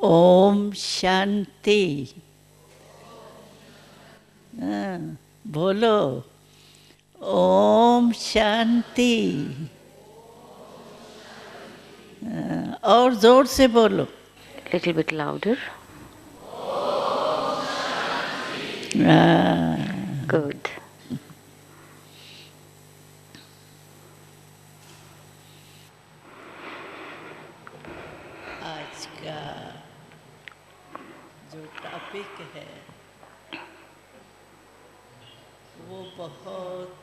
ओम शांति। बोलो ओम शांति। और जोर से बोलो। Little bit louder. Good. आज का जो टॉपिक है वो बहुत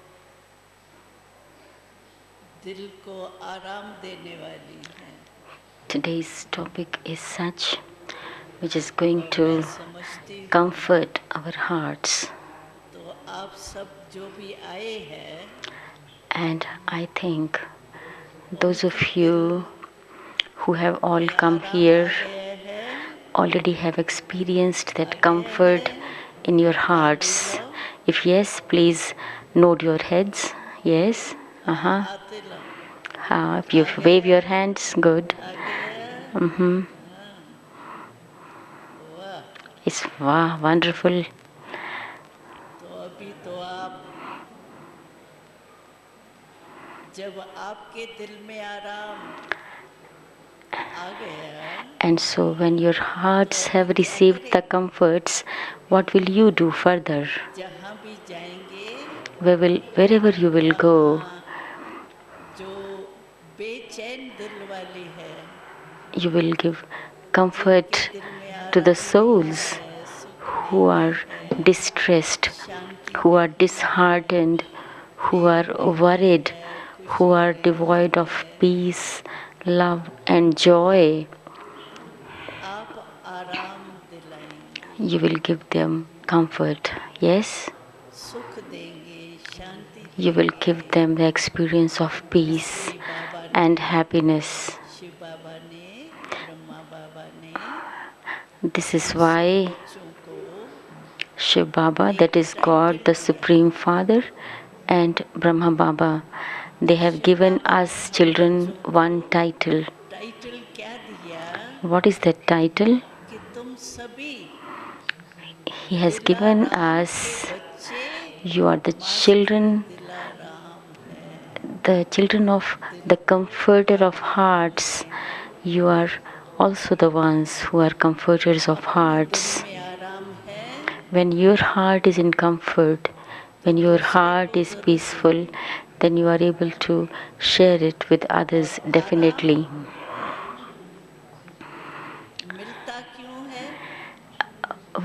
दिल को आराम देने वाली है। Today's topic is such which is going to comfort our hearts. तो आप सब जो भी आए हैं, And I think those of you who have all come here already have experienced that comfort in your hearts. If yes, please nod your heads. Yes. If you wave your hands, good. It's wow, wonderful. तो अभी तो आप जब आपके दिल में आराम आ गया, and so when your hearts have received the comforts, what will you do further? जहाँ भी जाएंगे, Wherever you will go, जो बेचैन दिल वाली है, you will give comfort to the souls who are distressed, who are disheartened, who are worried, who are devoid of peace, love and joy. आप आराम दिलाएंगे, You will give them comfort. Yes? सुख देंगे, शांति You will give them the experience of peace and happiness. Shiv बाबा ने, ब्रह्मा बाबा ने This is why बच्चों को Shiv Baba, that is God, the Supreme Father, and Brahma Baba, they have given us children one title. Title क्या दिया What is that title? कि तुम सभी He has given us, बच्चे you are the children, the children of the comforter of hearts. You are also the ones who are comforters of hearts. में आराम है, When your heart is in comfort, when your heart is peaceful, then you are able to share it with others definitely. मिलता क्यों है?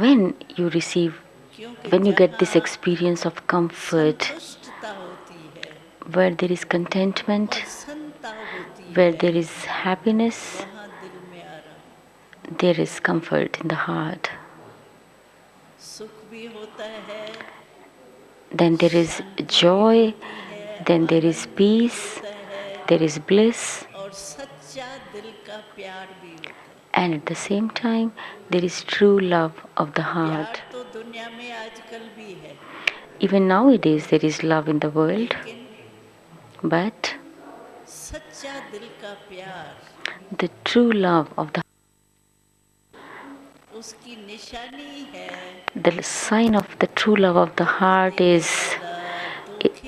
When you receive, क्योंकि when you get this जहाँ experience of comfort, संतुष्टता होती है, where there is contentment, प्रसन्नता होती where है, there is happiness, वहाँ दिल में आराम, there is comfort in the heart. सुख भी होता है, Then there is joy, then there is peace, there is bliss, और सच्चा दिल का प्यार भी होता है। and at the same time, there is true love of the प्यार heart. तो दुनिया में आजकल भी है, Even nowadays, there is love in the world, लेकिन but सच्चा दिल का प्यार, the true love of the उसकी निशानी है, the sign of the true love of the heart is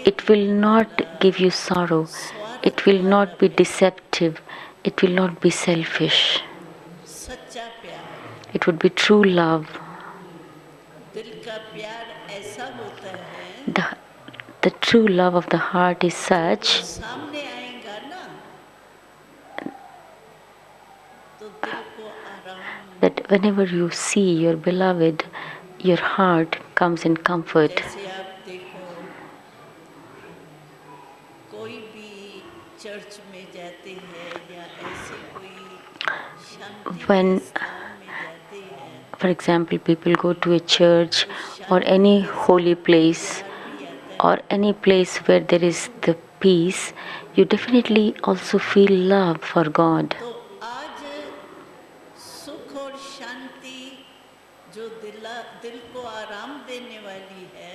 it will not give you sorrow, it will not be deceptive, it will not be selfish. सच्चा प्यार, It would be true love. दिल का प्यार ऐसा होता है, The true love of the heart is such सामने आएगा ना तो दिल को आराम, that whenever you see your beloved, your heart comes in comfort. जैसे आप देखो कोई भी चर्च में जाते हैं या ऐसे कोई शांति When, के स्थान में जाते हैं, for example, people go to a church or any holy place or any place where there is the peace, you definitely also feel love for God. तो आज सुख और शांति जो दिल को आराम देने वाली है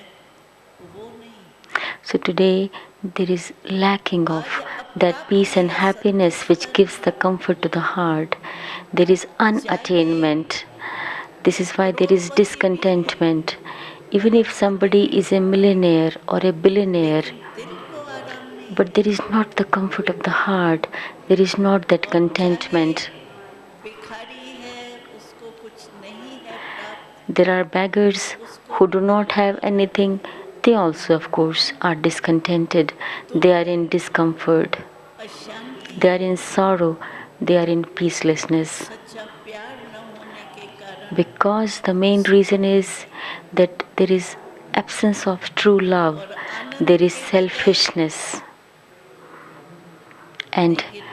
वो नहीं। So today there is lacking of that peace and happiness which gives the comfort to the heart. there is unattainment. This is why there is discontentment. Even if somebody is a millionaire or a billionaire, दिल को आराम नहीं, but there is not the comfort of the heart, there is not that contentment. भिखारी है उसको कुछ नहीं है प्राप्त, There are beggars who do not have anything. They also, of course, are discontented. They are in discomfort. अशांति, They are in sorrow. They are in peacelessness. सच्चा प्यार न होने के कारण Because the main reason is that there is absence of true love. There is selfishness. And negative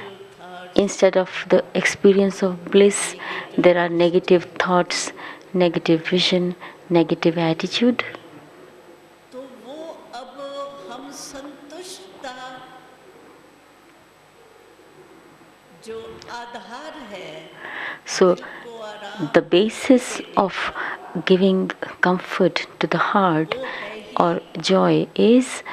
thoughts, instead of the experience of bliss, there are negative thoughts, negative vision, negative attitude. तो वो अब हम संतुष्टता जो आधार है So, को आराम the basis of giving comfort to the heart or joy is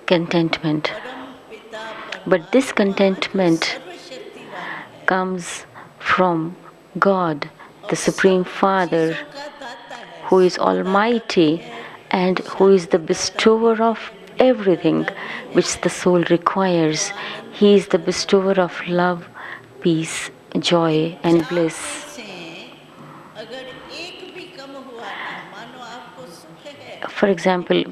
contentment. परम पिता But this परमात्मा जो contentment सर्वशक्तिवान है, comes from God, the Supreme Father, चीजों का दाता है, who is almighty and who is the bestower of everything which the soul requires. He is the bestower of love, peace, joy, and चार bliss. में से अगर एक भी कम हुआ ना, मानो आपको सुख है, For example,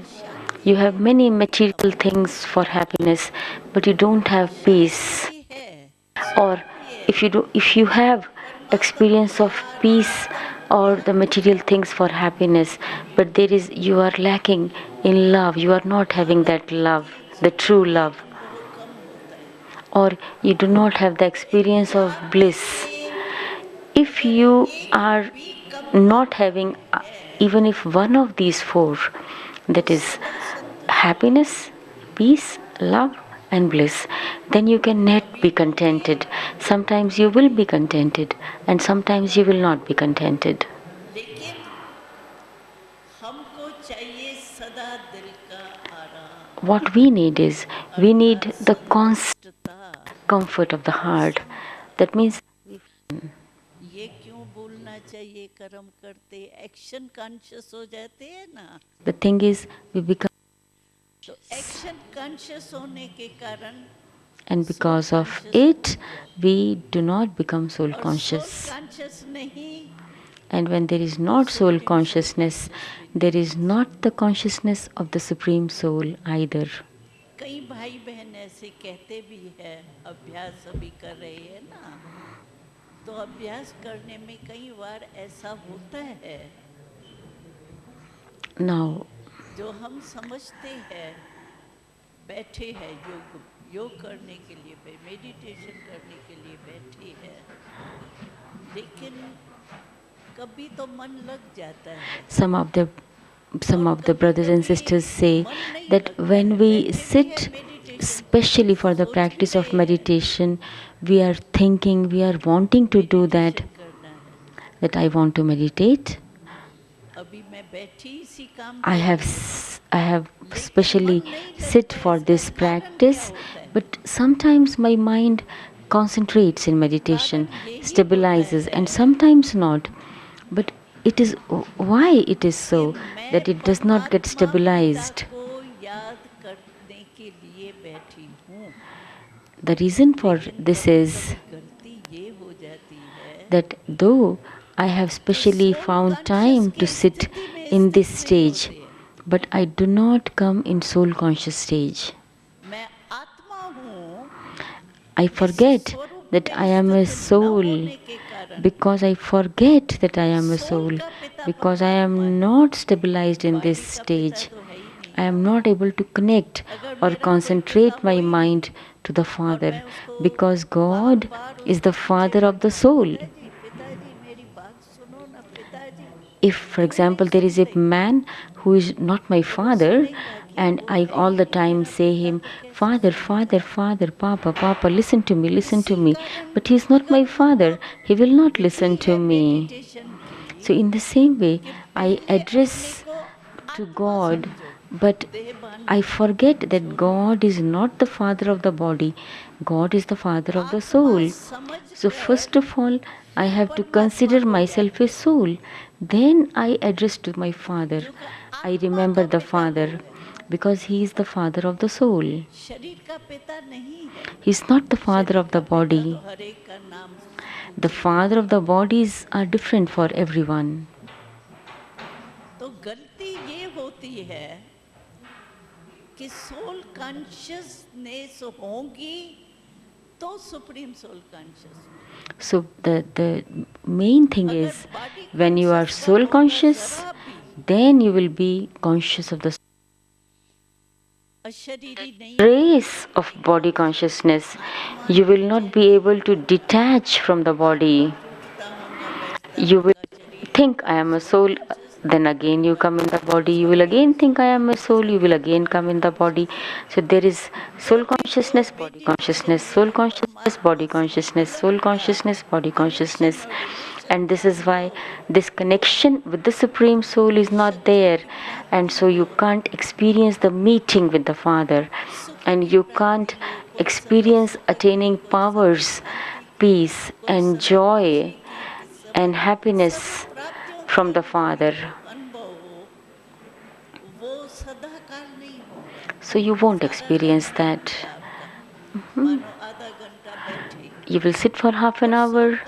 you have many material things for happiness, but you don't have peace. शांति है, Or if you have experience of peace or the material things for happiness, but you are lacking in love, you are not having that love, the true love, बहुत कम होता है। or you do not have the experience of bliss. If you are not having even if one of these four, that is happiness, peace, love, and bliss, then you cannot be contented. Sometimes you will be contented, and sometimes you will not be contented. लेकिन हमको चाहिए सदा दिल का आराम, What we need is we need the constant संतुष्टता। comfort of the heart. That means ये क्यों बोलना चाहिए, कर्म करते एक्शन कॉन्शियस हो जाते हैं ना, the thing is we become, तो एक्शन कॉन्शियस होने के कारण and because of it we do not become soul और conscious. सोल कॉन्शियस नहीं, And when there is not soul consciousness, there is not the consciousness of the Supreme Soul either. कई भाई बहन ऐसे कहते भी है, अभ्यास अभी कर रहे हैं ना, तो अभ्यास करने में कई बार ऐसा होता है Now, जो हम समझते हैं बैठे हैं योग करने के लिए, मेडिटेशन करने के लिए बैठे हैं, लेकिन कभी तो मन लग जाता है। some of the brothers and sisters say that when we sit especially for the practice of meditation, we are thinking, we are wanting to do that, that I want to meditate. अभी मैं बैठी इसी काम I have specially sit for this practice, but sometimes my mind concentrates in meditation, stabilizes, and sometimes not. But it is why it is so that it does not get stabilized. को याद करने के लिए बैठी हूँ, The reason for this is गलती ये हो जाती है that though I have specially found time to sit in this stage, but I do not come in soul conscious stage. मैं आत्मा हूँ, I forget that I am a soul, because I forget that I am a soul, because I am not stabilized in this stage. I am not able to connect or concentrate my mind to the Father, because God is the Father of the soul. पिताजी मेरी बात सुनो ना पिताजी, If, for example, there is a man who is not my father, and I all the time say him, Father, Father, Father, Papa, Papa, listen to me, but he is not my father, he will not listen to me. So in the same way, I address to God But I forget that God is not the father of the body, God is the father of the soul. So, first of all, I have to consider myself a soul. Then I address to my father. I remember the father because he is the father of the soul. He is not the father of the body. The father of the bodies are different for everyone. तो गलती ये होती है कि soul consciousness होगी तो supreme soul conscious. So the main thing is when you are soul conscious, then you will be conscious of the trace of body consciousness. You will not be able to detach from the body. You will think I am a soul, then again you come in the body. You will again think I am a soul, you will again come in the body. So there is soul consciousness, body consciousness, soul consciousness, body consciousness, soul consciousness, body consciousness. And this is why this connection with the Supreme Soul is not there, and so you can't experience the meeting with the Father, and you can't experience attaining powers, peace, and joy and happiness from the Father. So you won't experience that. You will sit for half an hour,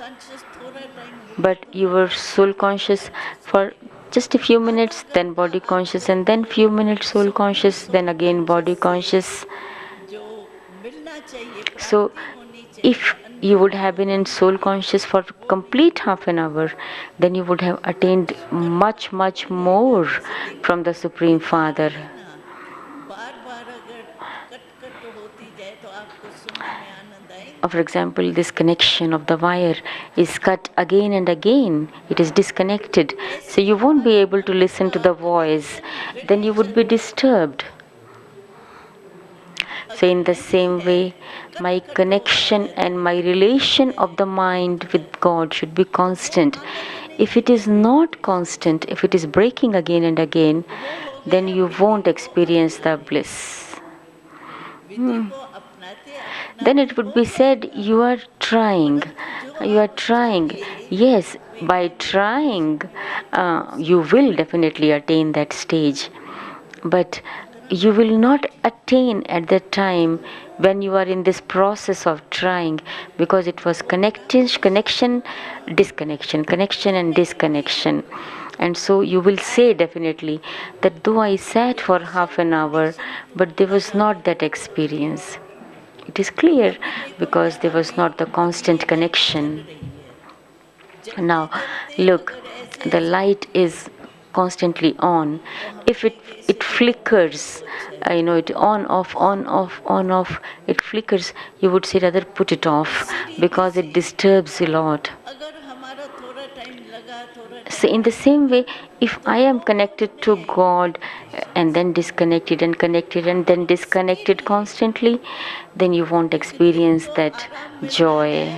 but you were soul conscious for just a few minutes, then body conscious, and then few minutes soul conscious, then again body conscious. So if you would have been in soul conscious for complete half an hour, then you would have attained much more from the Supreme Father. For example, this connection of the wire is cut again and again. It is disconnected. So you won't be able to listen to the voice. Then you would be disturbed. So in the same way, my connection and my relation of the mind with God should be constant. If it is not constant, if it is breaking again and again, then you won't experience the bliss. Then it would be said, you are trying. You are trying. Yes, by trying, you will definitely attain that stage. But you will not attain at that time when you are in this process of trying, because it was connection, disconnection, connection and disconnection. And so you will say definitely that though I sat for half an hour, but there was not that experience. It is clear because there was not the constant connection. Now look, the light is constantly on. If it flickers, it on off, it flickers, you would say rather put it off because it disturbs a lot. So in the same way, if I am connected to God and then disconnected and connected and then disconnected constantly, then you won't experience that joy.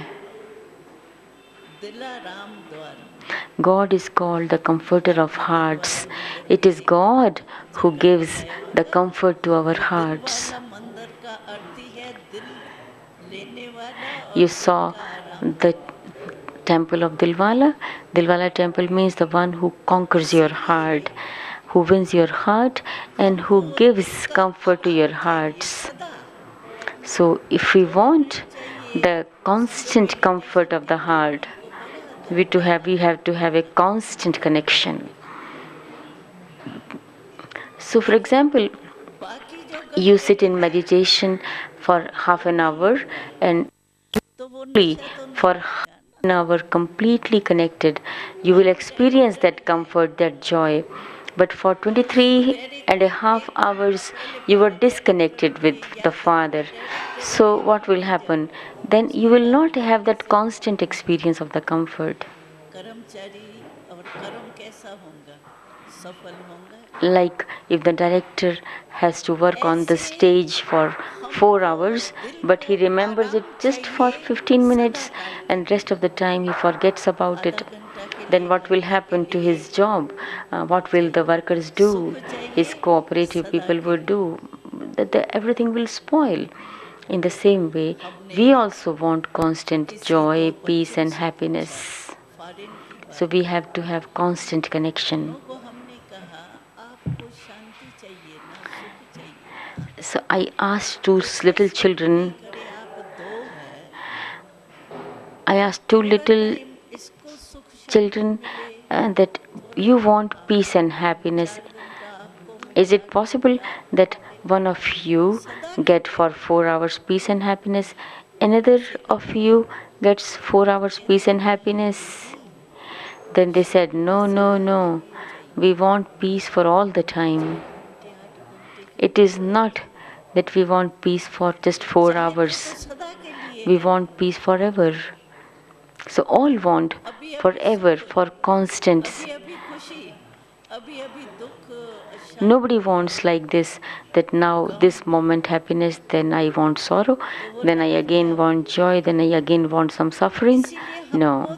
God is called the comforter of hearts. It is God who gives the comfort to our hearts. You saw the temple of Dilwala. Dilwala temple means the one who conquers your heart, who wins your heart and who gives comfort to your hearts. So if we want the constant comfort of the heart, we have to have a constant connection. So for example, you sit in meditation for half an hour and for half an hour completely connected, you will experience that comfort, that joy. But for 23 and a half hours you were disconnected with the Father. So what will happen? Then you will not have that constant experience of the comfort. Like if the director has to work on the stage for 4 hours, but he remembers it just for 15 minutes and rest of the time he forgets about it. then what will happen to his job? What will the workers do? His cooperative people would do. Everything will spoil. In the same way, we also want constant joy, peace, and happiness. So we have to have constant connection. So I asked two little children, that you want peace and happiness. Is it possible that one of you get for 4 hours peace and happiness, another of you gets 4 hours peace and happiness? Then they said, no, no, no, we want peace for all the time. It is not that we want peace for just 4 hours. We want peace forever. So all want forever, for constant. Nobody wants like this, that now this moment happiness, then I want sorrow, then I again want joy, then I again want some suffering. No.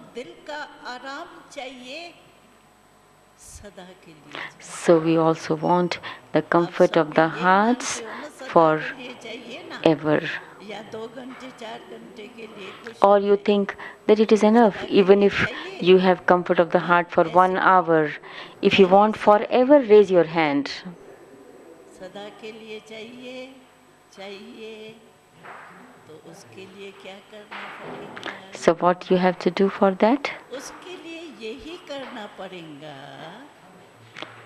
So we also want the comfort of the hearts forever. Or you think that it is enough, even if you have comfort of the heart for 1 hour. If you want forever, raise your hand. So what you have to do for that?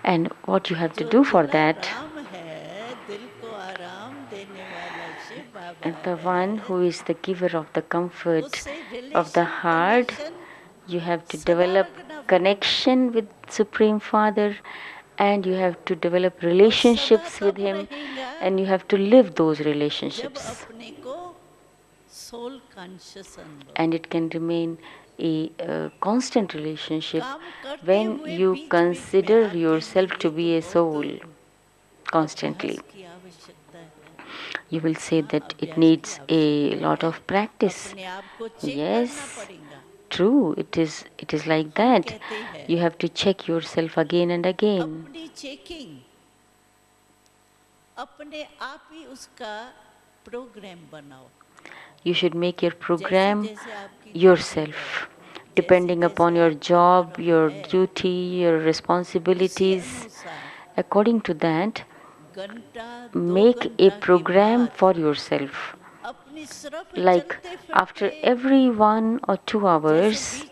And what you have to do for that? And the one who is the giver of the comfort of the heart, you have to develop connection with Supreme Father, and you have to develop relationships with Him, and you have to live those relationships. And it can remain a constant relationship when you consider yourself to be a soul constantly. You will say that it needs a lot of practice. Yes, true, it is like that. You have to check yourself again and again. You should make your program yourself, depending upon your job, your duty, your responsibilities. According to that, make a program for yourself. Like after every 1 or 2 hours,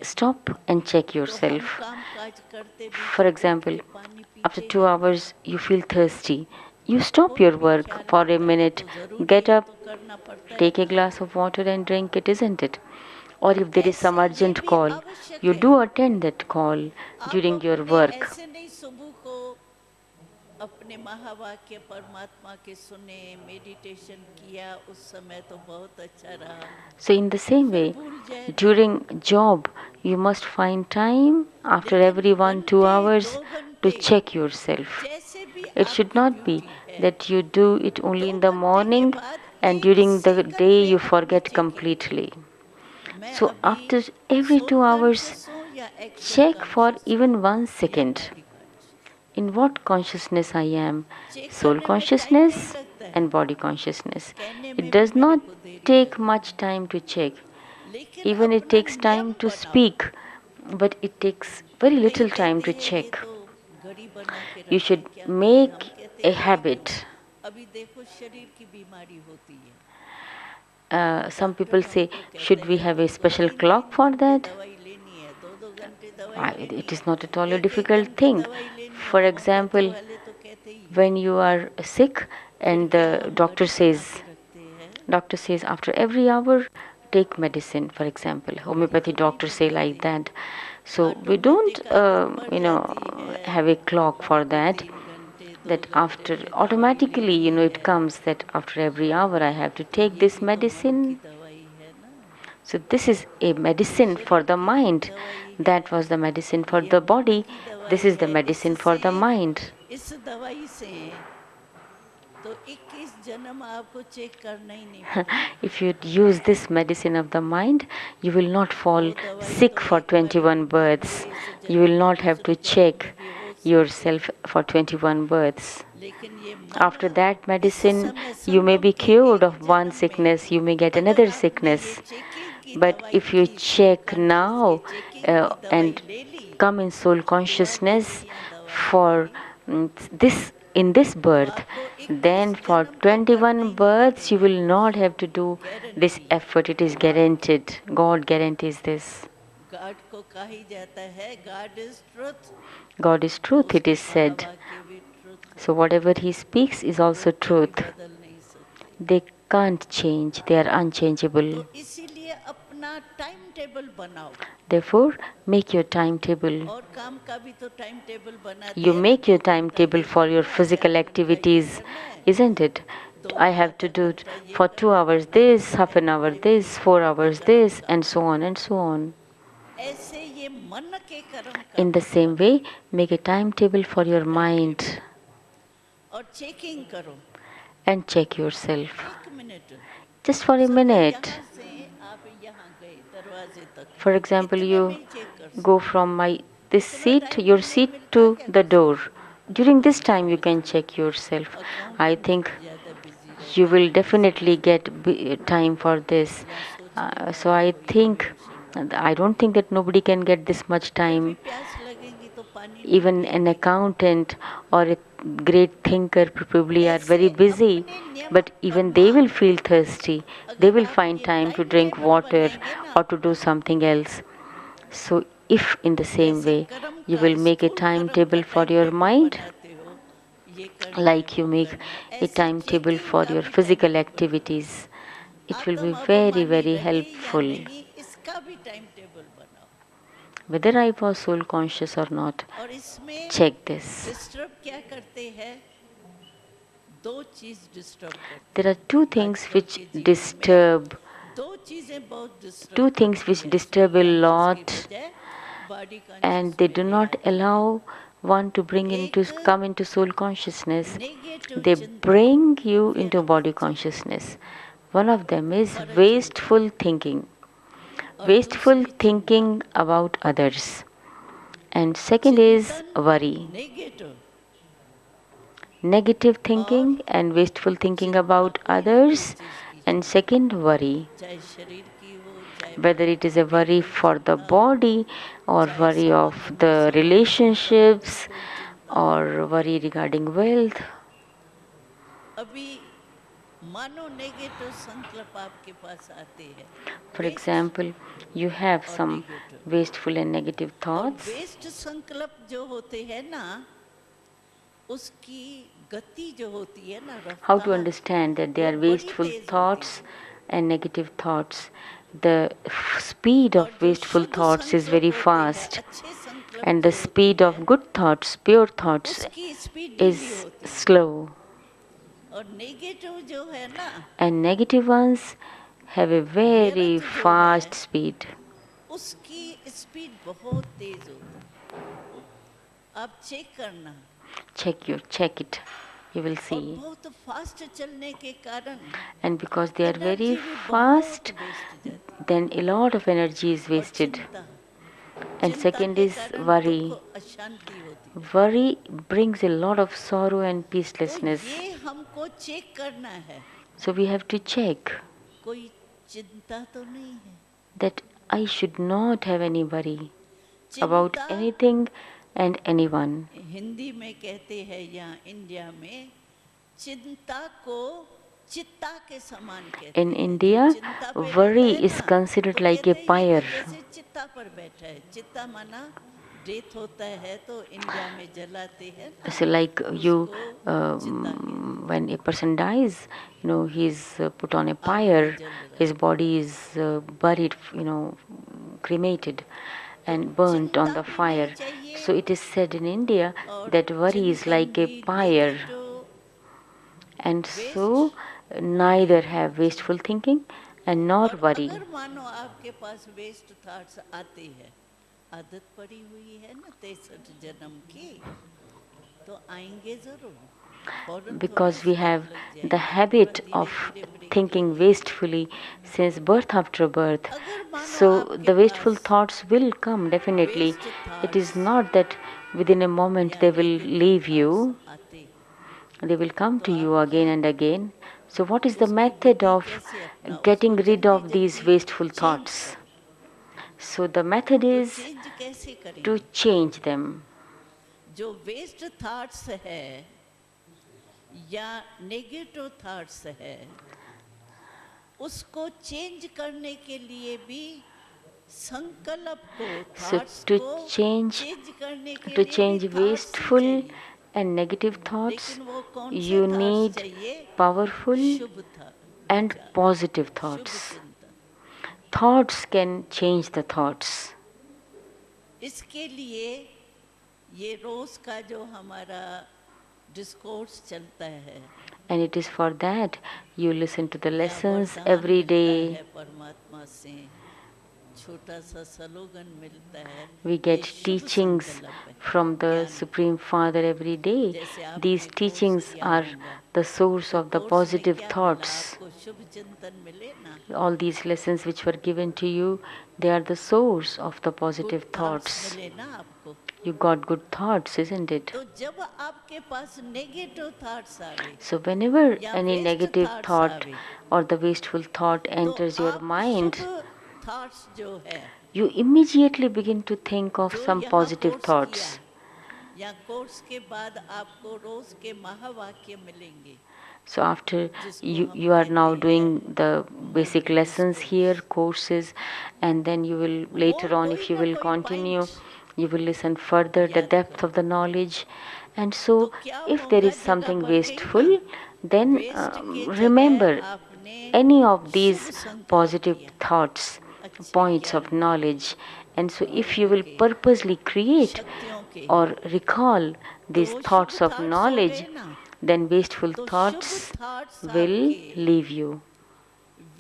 stop and check yourself. For example, after 2 hours you feel thirsty. You stop your work for a minute, get up, take a glass of water and drink it, isn't it? Or if there is some urgent call, you do attend that call during your work. अपने महावाक्य परमात्मा के सुने, meditation किया, उस समय तो बहुत अच्छा रहा. So in the same way, during job, you must find time after every 1-2 hours to check yourself. It should not be that you do it only in the morning and during the day you forget completely. So after every 2 hours, check for even 1 second. In what consciousness I am, soul consciousness and body consciousness. It does not take much time to check. Even it takes time to speak, but it takes very little time to check. You should make a habit. Some people say, should we have a special clock for that? It is not at all a difficult thing. For example, when you are sick and the doctor says after every hour take medicine, for example, homeopathy doctors say like that. So we don't have a clock for that, that after automatically it comes that after every hour I have to take this medicine. So this is a medicine for the mind. That was the medicine for the body. This is the medicine for the mind. तो 21 जन्म आपको check करना ही नहीं पड़ेगा. If you use this medicine of the mind, you will not fall वो दवाई sick तो for एक बारी 21 births. दूसरे इस You जन्म will में not have to दूसरे जन्म check में भी हो सकते yourself हैं. for 21 births. लेकिन ये मन After that इस medicine, समय you may संभव be कि cured एक of one जन्म में sickness, you may get अगर another आपने sickness. ये चेकिंग की But दवाई if you की, check सबकॉन्शियस की now चेकिंग की दवाई and ले ली, come in soul दुआ ले consciousness ली या दवा ले for Lee, this in this तो birth, आपको then 21 for जन्म तो करना 21 ही नहीं births you पड़ेगा. will not have to do this guarantee है. effort. It is guaranteed. God guarantees this. God को कहा ही जाता है God is truth. God is तो truth, it उसके is said. महावाक्य भी ट्रुथ है. So whatever he speaks is वो also कभी truth. बदल नहीं सकते. They can't change, they are unchangeable. तो इसीलिए अपना टाइम टेबल बनाओ. Therefore, make your timetable. और काम का भी तो टाइम टेबल बनाते You हैं ना. make your 2 घंटा timetable ये for your करना, physical 4 घंटा ये activities, करना है, isn't it? 2 I have to आधा do it घंटा ये for 2 करना, hours आधा this, घंटा half an hour this, private 4 अपने hours कर्म this, का. and so on and so on. ऐसे ये मन के कर्म In the का same way, बनाओ make a timetable for your mind और चेकिंग करो. and check yourself. 1 minute Just for a समझो minute. यहाँ से आप यहाँ गए दरवाजे तक, For example, इतने you में ही चेक कर go सकते. from this इतना seat, टाइम your हम लोग seat मिलता to क्या the कर door. सकते. During this time, you can check yourself. I accountant think ज़्यादा बिजी you रहता will है definitely business get time for this. या सोचने So वाला I कोई think, टेंशन वाला. I don't think that nobody can get this much फिर भी time. प्यास लगेगी तो पानी नहीं Even an पिएंगे. accountant or a great thinker probably are ऐसे very busy, अपने नियम but और even they will मान, feel thirsty. They अगर will आप find ये time to time drink table water बनाएंगे ना, or to do something else. So, if in the same जैसे way कर्म you का will make a स्थूल कर्म का timetable for time your table mind, बनाते हो, ये करना है like you वो make करना है, a ऐसे timetable चेकिंग for का your भी टाइम physical टेबल बनाओ. activities, it will be आत्म very, अभिमानी very रहे या helpful. नहीं, इसका भी टाइम टेबल बनाओ. Whether I was soul conscious or not, और इसमें check this. डिस्टर्ब क्या करते हैं, 2 चीज डिस्टर्ब करते There हैं are two things आजकल which के जीवन में. disturb, 2 चीजें बहुत two डिस्टर्ब things करती which है सोल disturb a कॉन्शियस की lot, बजाय बॉडी and कॉन्शियस they में do ले not आती है. allow one to bring into एक come into soul consciousness. Negative They चिंतन, bring you into body व्यर्थ चिंतन, consciousness. One of them is पर चिंतन, wasteful thinking. और Wasteful दूसरी चिंता thinking about others. And second is चिंतन worry. नेगेटिव Negative और thinking and wasteful thinking चिंता about कोई ना कोई others. चीज की And चिंता, second, worry. चाहे शरीर की हो, चाहे Whether it is a मनोबुद्धि worry कोई for the चिंता हो, body or चाहे worry of संबंध में the संबंध संपत्ति की relationships कोई चिंता हो. or worry regarding wealth. अभी मानो नेगेटिव संकल्प आपके पास आते हैं, For waste example, you have और some negative. wasteful and negative और thoughts. वेस्ट संकल्प जो होते हैं ना, उसकी गति जो होती है ना, How to रफ्तार, understand that they वो are बड़ी wasteful तेज होती thoughts है. and negative thoughts? The speed और of जो wasteful शुद्ध thoughts is संकल्प very होते हैं, fast, अच्छे संकल्प and the जो होती speed है, of good thoughts, pure thoughts, उसकी स्पीड is धीमी होती है. slow. और नेगेटिव जो है ना, And negative ones have a very व्यर्थ जो fast है, speed. उसकी स्पीड बहुत तेज होती है. आप चेक करना. Check it. You will और see. बहुत फास्ट चलने के कारण And because they are very energy भी बहुत fast, वेस्ट जाती है. then a lot of energy is और wasted. चिंता, And चिंता second के is कारण worry. दुख अशांति होती है. Worry brings a lot of sorrow and तो peacelessness. ये हमको चेक करना है. So we have to check कोई चिंता तो नहीं है. that I should not have any worry about चिंता anything and anyone. हिंदी में कहते हैं यहाँ इंडिया में, चिंता को चित्ता के समान कहते In हैं. India, जो चिंता पे worry रहता है is ना, considered तो like a कहते हैं ये pyre. तो जैसे चित्ता पर बैठा है. चित्ता माना डेथ होता है तो इंडिया में जलाते हैं ना, So like you, उसको चिता कहते हैं. when a person dies, he's put on a आग में pyre, जल रहा his है. body is buried, cremated तो and burnt on चिंता the भी नहीं fire. चाहिए So it is said in India और that worry is चिंतन like a भी pyre. Negative And waste so neither have wasteful thinking and nor और worry. अगर मानो आपके पास वेस्ट थॉट्स आते हैं, आदत पड़ी हुई है ना 63 जन्म की, तो आएंगे जरूर. फौरन थोड़ा because we श्वास have लग the जाएंगे, थोड़ा habit धीरे of धीरे ब्रेक thinking लीजिए। wastefully since birth after birth. अगर मानो So आपके the wasteful पास thoughts will come definitely. Waste It is thoughts not that within a moment या they will negative leave thoughts you, आते, they will come तो to you आप again and again. So, what is the उसकी method Vidhi of कैसे अपनाओ, getting उसको rid जल्दी of these जल्दी wasteful चेंज thoughts? करो। So, the method तो is चेंज कैसे to करेंगे? change them. जो वेस्ट थॉट्स है या नेगेटिव थॉट्स है, उसको चेंज करने के लिए भी संकल्प को, So, थॉट्स to को change चेंज करने के to लिए भी change थॉट्स ही wasteful चाहिए। and negative thoughts, लेकिन वो कौन से you थॉट्स need चाहिए? powerful शुभ था and विचार, positive शुभ thoughts. चिंतन। Thoughts can change the thoughts. इसके लिए ये रोज का जो हमारा डिस्कोर्स चलता है, And it is for that you listen to the या lessons वरदान every मिलता day. है परमात्मा से, छोटा सा स्लोगन मिलता है, We ये get शुभ teachings संकल्प है, from the ज्ञान। Supreme Father every day. जैसे These आपने कोर्स teachings किया are होगा, the source तो of the कोर्स में positive क्या मिला thoughts. आपको? शुभ चिंतन मिले ना, All these lessons which were given to you, they are the source of the good positive thoughts thoughts. मिले ना आपको। You got good thoughts, isn't it? तो जब आपके पास नेगेटिव थॉट्स आवे So, whenever या any waste negative thoughts thought आवे, or the wasteful thought तो enters your आप शुभ mind, थॉट्स जो है, you immediately begin to think of जो some यहाँ positive कोर्स किया, thoughts. या कोर्स के बाद आपको रोज के महावाक्य मिलेंगे, So after जिसको हम you are कहते now हैं doing the basic moral lessons here, discourse. courses, and then you will वो later on, कोई if you ना will कोई continue, point you will listen further the याद depth करो, of the knowledge. And तो so, क्या if there होगा? is जगह something बढ़ गई ना। wasteful, then वेस्ट के जगह remember आपने any of शुभ these संकल्प positive किया, thoughts, अच्छे points of ज्ञान के, knowledge. And so, if you गुणों will के, purposely create शक्तियों के, or recall तो these वो शुभ thoughts of थॉट्स हो knowledge, गए ना। then wasteful तो शुभ thoughts थॉट्स will आपके leave you.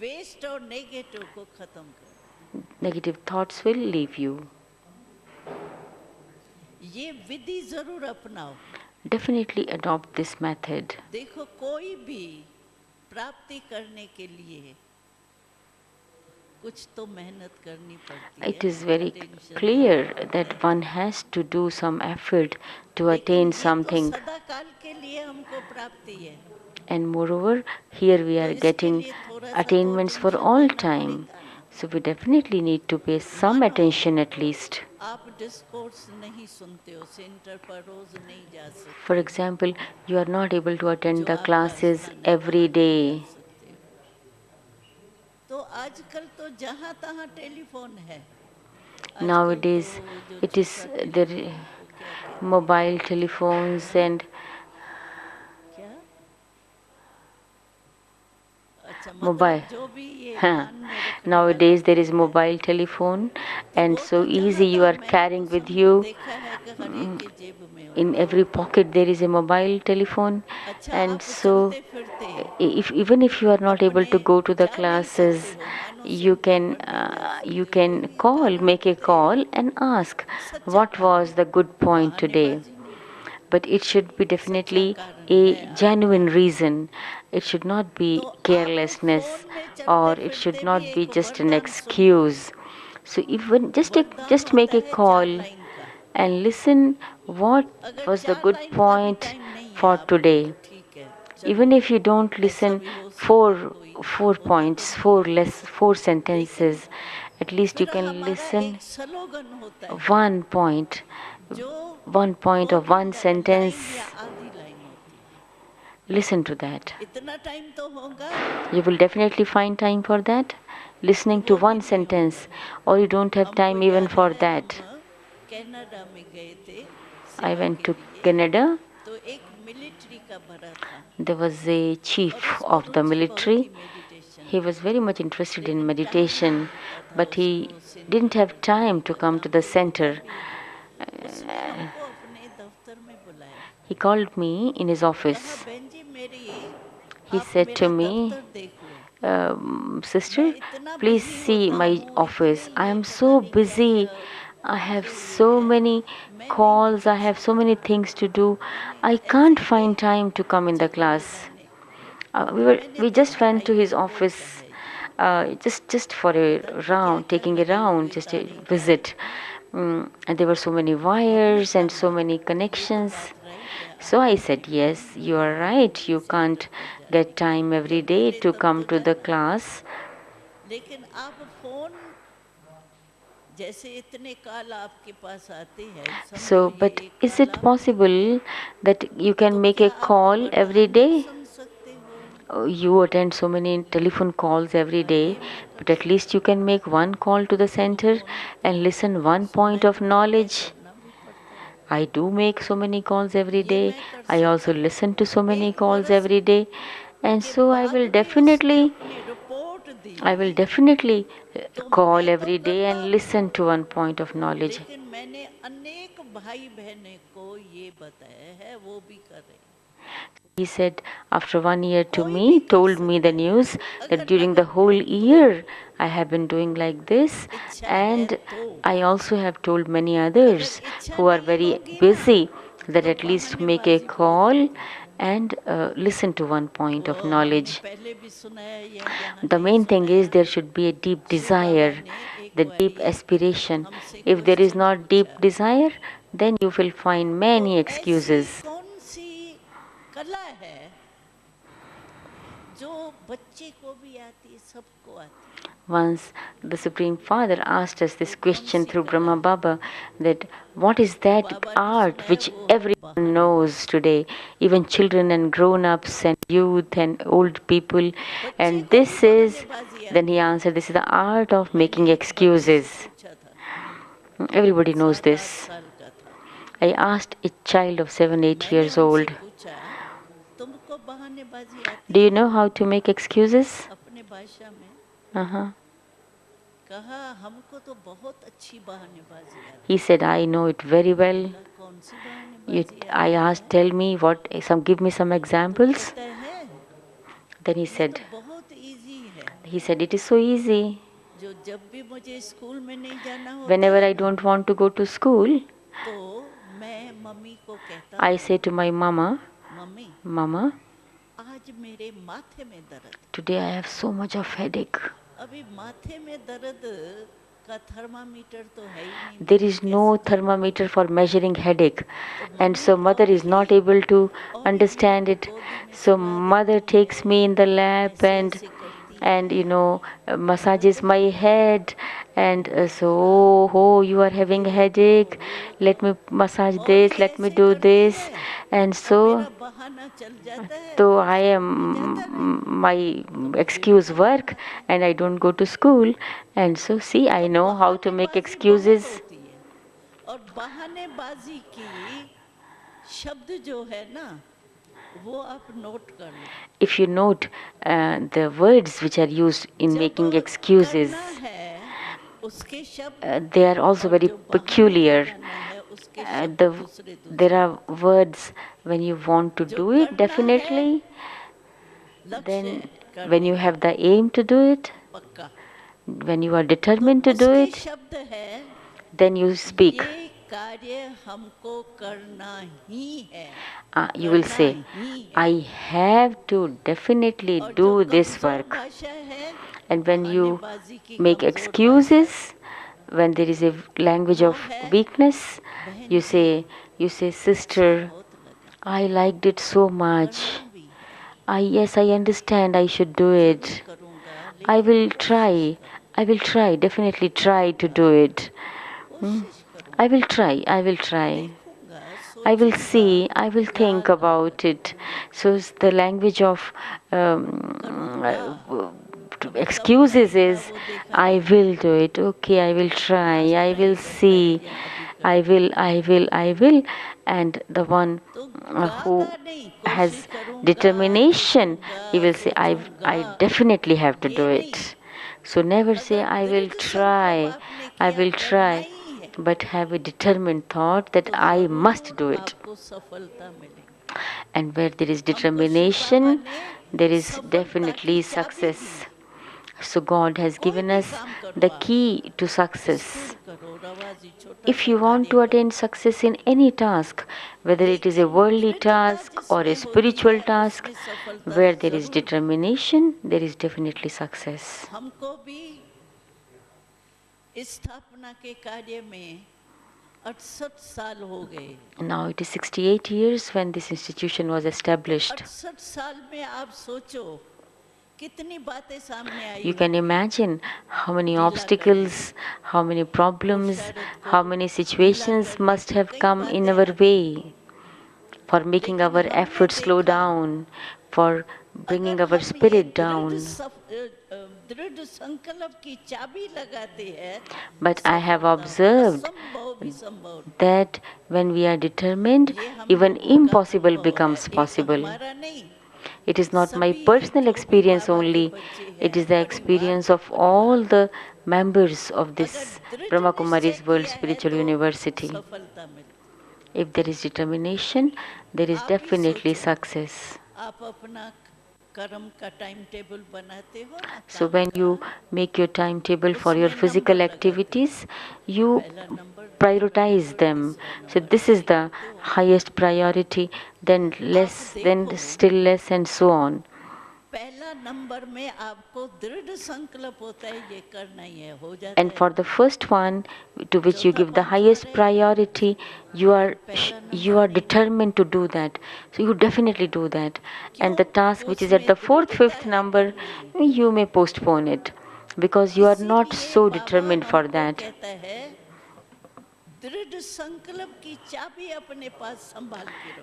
वेस्ट और नेगेटिव को खत्म कर, Negative thoughts will leave you. ये विधि जरूर अपनाओ। Definitely adopt this method. देखो, कोई भी प्राप्ति करने के लिए कुछ तो मेहनत करनी पड़ती It है, is very अटेंशन clear देना पड़ता that है, one has to do some effort to लेकिन attain ये तो something. सदा काल के लिए हमको प्राप्ति है, And moreover, here we तो are इसके getting लिए थोड़ा सा तो attainments for अटेंशन all देना time. पड़ेगा ना। So we definitely need to pay some मानो attention at least. आप डिस्कोर्स नहीं सुनते हो, सेंटर पर रोज नहीं जा For सकते हो, example, you are not able to attend जो the आपका classes स्थान है every वहाँ नहीं जा day. सकते हो। तो आजकल तो जहाँ तहाँ टेलीफोन है, आजकल तो Nowadays, जो it is छोटा the टेलीफोन वो क्या कहते हैं, mobile telephones हाँ? and क्या? अच्छा, mobile. मतलब जो भी ये Huh. कान में रखने वाला Nowadays there is होता है, mobile telephone, तो and वो so तो easy जहाँ you तहाँ, are मैंने तो carrying with सुन you. देखा है कि हर एक की जेब में In होता है। every pocket there is a mobile telephone, अच्छा, and आप so चलते फिरते if even if you are not able अपने to go to the जा नहीं सकते classes, हो, मानो you सेंटर can पर नहीं जा you सकते हो, तो can भी call, कारण make a होते हैं, call and ask सच्चा what was कारण, the good point today. बहानेबाजी नहीं, But it should be सच्चा definitely कारण a है genuine आपका। reason. It should not तो be आप carelessness, फोन में or चलते it should फिरते भी not be एक just an वरदान सुन लो। excuse. So even वरदान just होता make a है 4 call लाइन का, and listen what अगर was the 4 good लाइन का भी point टाइम नहीं है for आपको तो today. ठीक है, Even चलो, if you don't ऐसा listen भी हो सकता है, four कोई four होता तो points, नहीं है, four लेकिन sentences, at least you फिर can हमारा listen एक स्लोगन होता है one point, जो one point of one line या sentence. आधी लाइन होती है। Listen to that. इतना टाइम तो होगा You will definitely find time for that. कि Listening to वो भी one नहीं होगा। sentence, or you don't have हमको time even याद for है, हम that. कनाडा में गए थे I सेवा went के to लिए, Canada. तो एक मिलिट्री का बड़ा था There was a और chief उसको of the रुचि बहुत थी military. मेडिटेशन He में, was very much interested in लेकिन टाइम नहीं meditation, मिलता था but he उसको didn't सेंटर have पर जाने time to का, come to काम the भी होता center. भी। उसने हमको अपने दफ्तर में बुलाया, He called me in his कहा, office. बहन जी मेरी, He आप said to मेरा me, दफ्तर देख लो, मैं Sister, इतना please बिजी see होता my हूँ, इतने office. I ये am पता so नहीं क्या busy. क्या I have जो ये so है many मैं नहीं calls, I निकल have so सकता। many things to do. मैंने I ऐसे can't ही find एक time to come in the जगह class. मैंने मैंने We just देखा went भाई to his गुलजार का office, है ये, just for a पता नहीं क्या round, क्या taking a लगे round, हुए just a तारे क्या है। visit. And there were so many हमने wires and so कहा many ये तो connections. बात राइट है, So आप I नहीं said, हम yes, you are बुलाएंगे right. किसी You सेंटर can't पे जाने get के time लिए, every जब day मिले to तब come तो to the जाना। class. लेकिन आप फोन जैसे इतने कॉल आपके पास आते हैं, समझो So, ये but एक is कॉल it आपकी हुई है, possible that you तो can make क्या a आप call every वर्तमानी day? सुन सकते हो? You attend so many telephone calls every हाँ day, ये मैं कर but at least सकती you हूँ, can make one call to the center telephone तो and listen one point समय of निकाल के knowledge. करना भी पड़ता है, I do make so many calls every ये day. मैं कर I also सकती हूँ। listen to so many एक calls बरस every day. And के so बाद भी उसने अपनी report I will the, definitely तो call मैं तो every day करता and हूँ। listen to one point of knowledge. लेकिन मैंने अनेक भाई बहनों को ये बताया है, वो भी कर रहे हैं। He said after 1 year to कोई भी me, कर told me सकता the है, news that अगर during the लगन whole हो तो, year I have been doing like this, इच्छा है and तो। I also have told many अगर others इच्छा who are नहीं very होगी ना, busy that तो at least make a बहानेबाजी बहुत call होती है। and listen to one point वो of हमने knowledge. पहले भी सुनाया या यहाँ The नहीं main thing is सुनाया, there should be a deep Shiv Baba desire, ने एक the deep बारी aspiration. हमसे If there is question not पूछा, deep desire, then you will find तो many ऐसी excuses. कौन सी कला है जो बच्चे को भी आती है, सबको आती है? Once the Supreme Father asked us वो this कौन question सी through कला Brahma है? Baba, that what is तो that बाबा ने art सुनाया which वो है everyone knows बहानेबाजी। today, even children and grown ups and youth and old people, बच्चे and को भी this is, बहानेबाजी then he आती है। answered, this is the art of मैंने making एक बच्चे से excuses. पूछा था, Everybody knows 7-8 this. साल का था, I asked a child of 7-8 मैंने years उनसे old, पूछा तुमको बहानेबाजी do आती you है know how to make excuses? अपने भाषा में? Uh-huh. कहा हमको तो बहुत अच्छी बहानेबाजी आती He है। said, I know it very well. बोला कौन सी बहानेबाजी I आती asked, है? tell me what, give me some तो examples. कहता है Then ये तो बहुत इजी है, he said, it is so easy. जो जब भी मुझे स्कूल में नहीं जाना होता Whenever है I ना, don't want to go to school, तो मैं मम्मी को कहता I हूँ, say to my mama, mummy Mama, आज मेरे माथे में दर्द, today I have so much of headache. अभी माथे में दर्द का थर्मामीटर तो है ही नहीं, There मम्मी is कैसे no जानूँ? thermometer for measuring headache. तो And mummy so mother is not able to और मेरे understand को it. गोदी में So सुला mother देती takes me in है, the lap ऐसे and ऐसे करती and है, massages दर्द my हो रहा है। head, and मैंने so कहा oh, you are having ये तो, headache, let me massage और this, ये let me ऐसे do करती this. है, And अब so मेरा बहाना चल जाता है, so मैं I स्कूल में जाता नहीं, am my तो मुझे भी excuse बहाना work आता है। and I don't go to school, and so see, I तो know how to make बहानेबाजी बहुत excuses. होती है, और बहानेबाजी की शब्द जो है ना, वो आप नोट कर लो। If you note the words which are used in जब making excuses, करना है उसके शब्द, they are also और very जो बहाने peculiar. लगाना है उसके Uh, शब्द the दूसरे there दूसरे are होते हैं। words when you want to जो do it करना है definitely, लक्ष्य then है when करने you का have the aim to do it, पक्का, when you are तो determined to do उसके it, शब्द है then you speak. ये कार्य हमको करना ही है, You will करना say, ही है। I have to definitely और जो do this कमजोर work. भाषा है, And when you बहानेबाजी की make कमजोर भाषा excuses, when there is a language वो of है weakness, बहन you जी say, अच्छा sister, बहुत लगा, I liked it so much. करना भी है, Yes, I understand I should do जरूर it. करूँगा I लेकिन will कोशिश try. I करूँगा, will try, definitely try to करूँगा, do it. कोशिश I करूँगा, will try, I will try. देखूँगा, I will सोचूँगा, see, I will क्या think लाऊँगा, about it. So the language of करूँगा, अभी कब excuses करूँगा is, वो देखा I जाएगा, will do it. Okay, I will try. Last I में will कहता है see. या अभी I करूँगा, will, I will, I will. And the one तो who गागा नहीं, कोशिश has करूँगा, determination, he देखूँगा, will say, सोचूँगा, I definitely have to do ये नहीं। it. So never say, अगर I will दृढ़ संकल्प try. आपने I किया will करना try. ही है, But have a determined thought that तो I must जरूर do it. आपको सफलता मिलेगी। And where there is हमको शिव बाबा determination, ने there is सफलता की definitely चाबी दी success. है, So God has कोई given भी us काम करो the आप, key to स्कूल success. करो, रवा if you want to attain success in any task, whether it is a worldly task or a spiritual task, where there is determination, there is definitely success. हमको भी स्थापना के कार्य में 68 साल हो गए. Now it is 68 years when this institution was established. 68 साल में आप सोचो कितनी बातें सामने आई. You can imagine how many obstacles, how many problems, how many situations must have come in our way for making our efforts slow down, for bringing our spirit down. दृढ़ संकल्प की चाबी लगाते हैं. But I have observed that when we are determined, even impossible becomes possible. It is not my personal experience only, it is the experience of all the members of this Brahma Kumari's World Spiritual University. If there is determination, there is definitely success. So when you make your timetable for your physical activities, you prioritize them. So this is the highest priority, then less, then still less, and so on. And for the first one, to which you give the highest priority, you are determined to do that. So you definitely do that. And the task which is at the fourth, fifth number, you may postpone it because you are not so determined for that.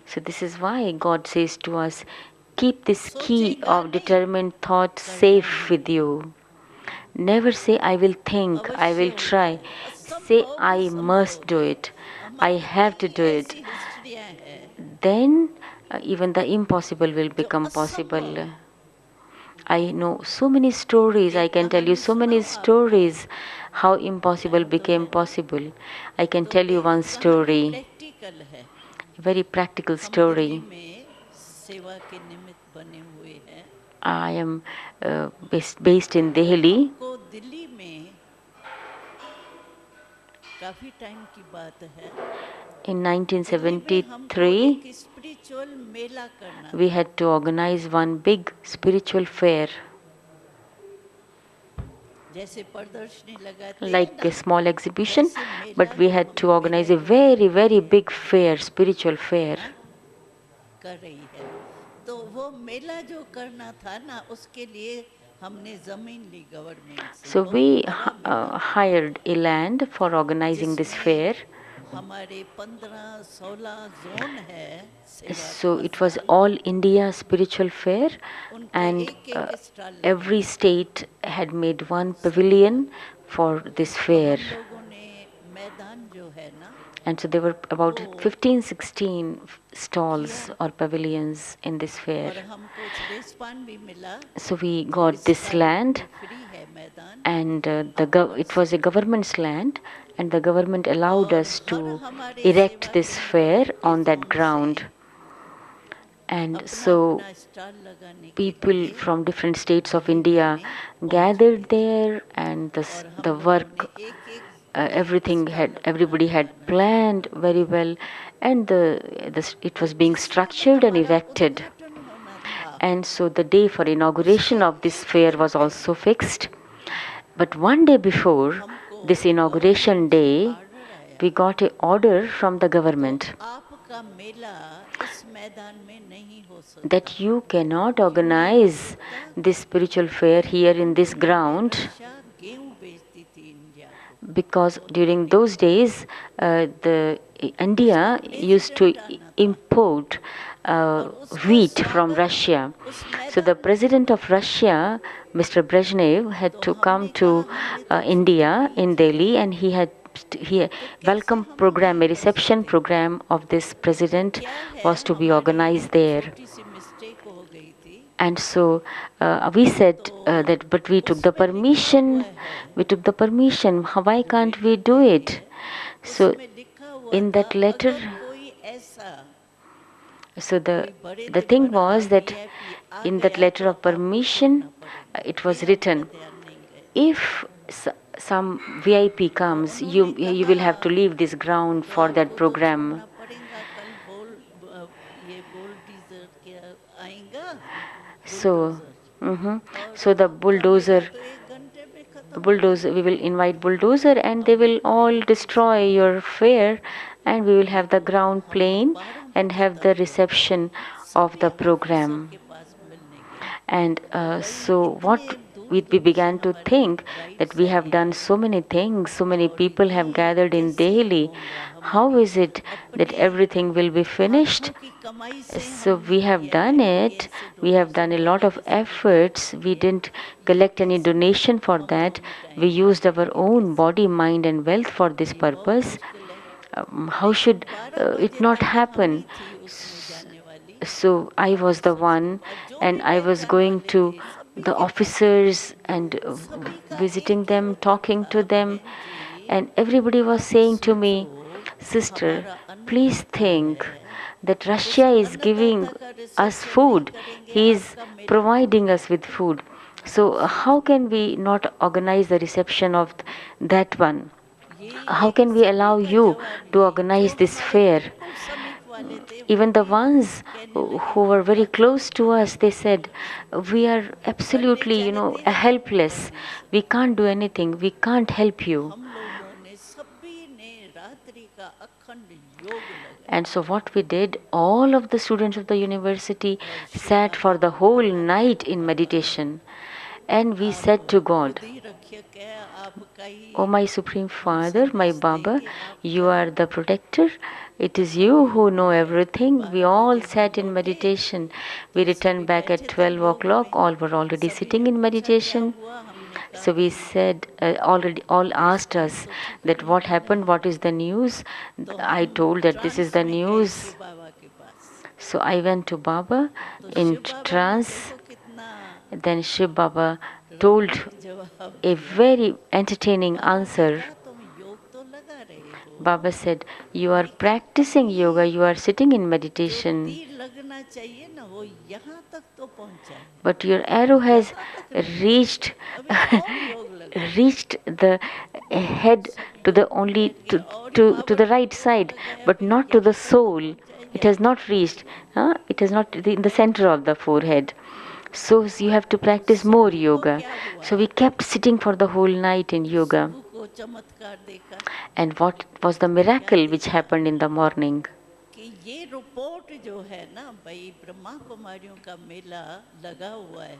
So this is why God says to us, keep this key of determined thought safe with you. Never say, I will think, I will try. Say, I must do it. I have to do it. Then even the impossible will become possible. I know so many stories, I can tell you so many stories how impossible became possible. I can tell you one story, a very practical story. I am based in Delhi. In 1973, we had to organize one big spiritual fair, like a small exhibition, but we had to organize a very, very big fair, spiritual fair. So we hired a land for organizing this fair. So it was all India spiritual fair, and every state had made one pavilion for this fair. And so there were about 15-16 stalls or pavilions in this fair. So we got this land, and it was a government's land, and the government allowed us to erect this fair on that ground. And so people from different states of India gathered there, and the work, everybody had planned very well, and it was being structured and erected. And so the day for inauguration of this fair was also fixed. But one day before this inauguration day, we got an order from the government that you cannot organize this spiritual fair here in this ground, because during those days India used to import wheat from Russia. So the president of Russia, Mr. Brezhnev, had to come to India in Delhi, and he welcome program, a reception program of this president was to be organized there. And so we said but we took the permission. Why can't we do it? So in that letter, so the thing was that in that letter of permission, it was written, if some VIP comes, you will have to leave this ground तो for that आपको तो program. छोड़ना पड़ेगा, कल ये bulldozer क्या आएगा, So, bulldozer, mhm. और So the कमेगा bulldozer, तो 1 घंटे में खत्म हो bulldozer, we जाएगा. will invite bulldozer and they हम will all meditation destroy your fair, and we will have the ground हम plain 12 and बजे have the तक reception of सभी the ऑफिसर program. के पास मिलने गए. And भाई so इतने what दूर we दूर से began to हमारे think that गाइड्स we आए have done हैं, so many things, so many और people have ये gathered in कैसे Delhi. होगा. How हमारी is it that अपने everything will be हाथों finished? की कमाई से So हमने we have किया done है, कोई it. ऐसे We have done a donation lot वाला of किसी ने मदद efforts. We की है. didn't ये collect any कैसे donation for हम that. लोग We टाइम used our काटेंगे, own कैसे. body, mind, and wealth for this नहीं, बहुत purpose. मुश्किल है. How लेकिन should 12 it बजे not तक हम ही happen? थी उसमें जाने वाली. So I और was the सबको, one, और जो and भी I was पहचान going वाले to थे सभी the के पास गए. officers and सभी का visiting एक ही them, उत्तर talking था, to them, बहन जी and everybody was आप saying to me, सोचो, Sister, हमारा please अन्नदाता think है, that उस Russia is giving अन्नदाता का us रिसेप्शन नहीं food, करेंगे, he is आपका मेला क्यों providing us with करेंगे. food. So, how सोचो, can we not organize the reception of that one? ये How एक can we सभी allow का you जवाब to ये, जो organize this हमारे fair? बिल्कुल समीप वाले थे वो Even the भी ones कहने लगे who were हम very क्या close करें. to us, they said, we are करने absolutely, चाहते हैं कर helpless. नहीं We सकते. can't do anything. We can't help you. हम लोगों ने सभी ने रात्रि का अखंड योग लगाया. And so what we did, all of the students of the university और Shiv sat Baba for the को whole बुला night लिया in बाबा ने. meditation. And we आप said to God, खुद ही रक्षक है, आपका O ही my Supreme हम Father, my संदेश Baba, देंगे, आप you are चलो. the protector. It is और you who know बैठ गए. everything. We 12 all बजे हम sat in लौटे meditation. तो We returned सभी back at बैठे थे 12 योग o'clock. में. All were already सभी ने sitting in पूछा क्या meditation. हुआ, हमने कहा So we भाई said, already all इस asked टाइम us तो ठीक that नहीं what लग रहा happened, है. what is the news. तो I हम told that this is trance the में गए शिव news. बाबा के पास. So I went to Baba तो in शिव बाबा ने trance. देखो कितना Then Shiv Baba told रमणीक जवाब a दिया. very entertaining बाबा answer. बेटा तुम योग तो लगा रहे Baba हो, said, you are लेकिन practicing yoga, अभी you are sitting in जो meditation, तीर लगना चाहिए ना वो यहाँ तक तो पहुँचा है, but your arrow has यहाँ तक नहीं reached पहुँचा. अभी और योग लगाओ. reached the head सब to the लोग only बैठ गए और ही to बाबा the ने right योग side, लगाया. but फिर not to the यहाँ तक तो soul. पहुँचा है, It has यहाँ not तक reached. पहुँचा. It is not in the center of the forehead. So you have to तो practice more सबू को yoga. क्या हुआ, So we kept sitting for the whole night in yoga. सबू को चमत्कार देखा. And what was the क्या miracle which देखा happened in the morning? कि ये रिपोर्ट जो है ना भाई, ब्रह्मा कुमारियों का मेला लगा हुआ है.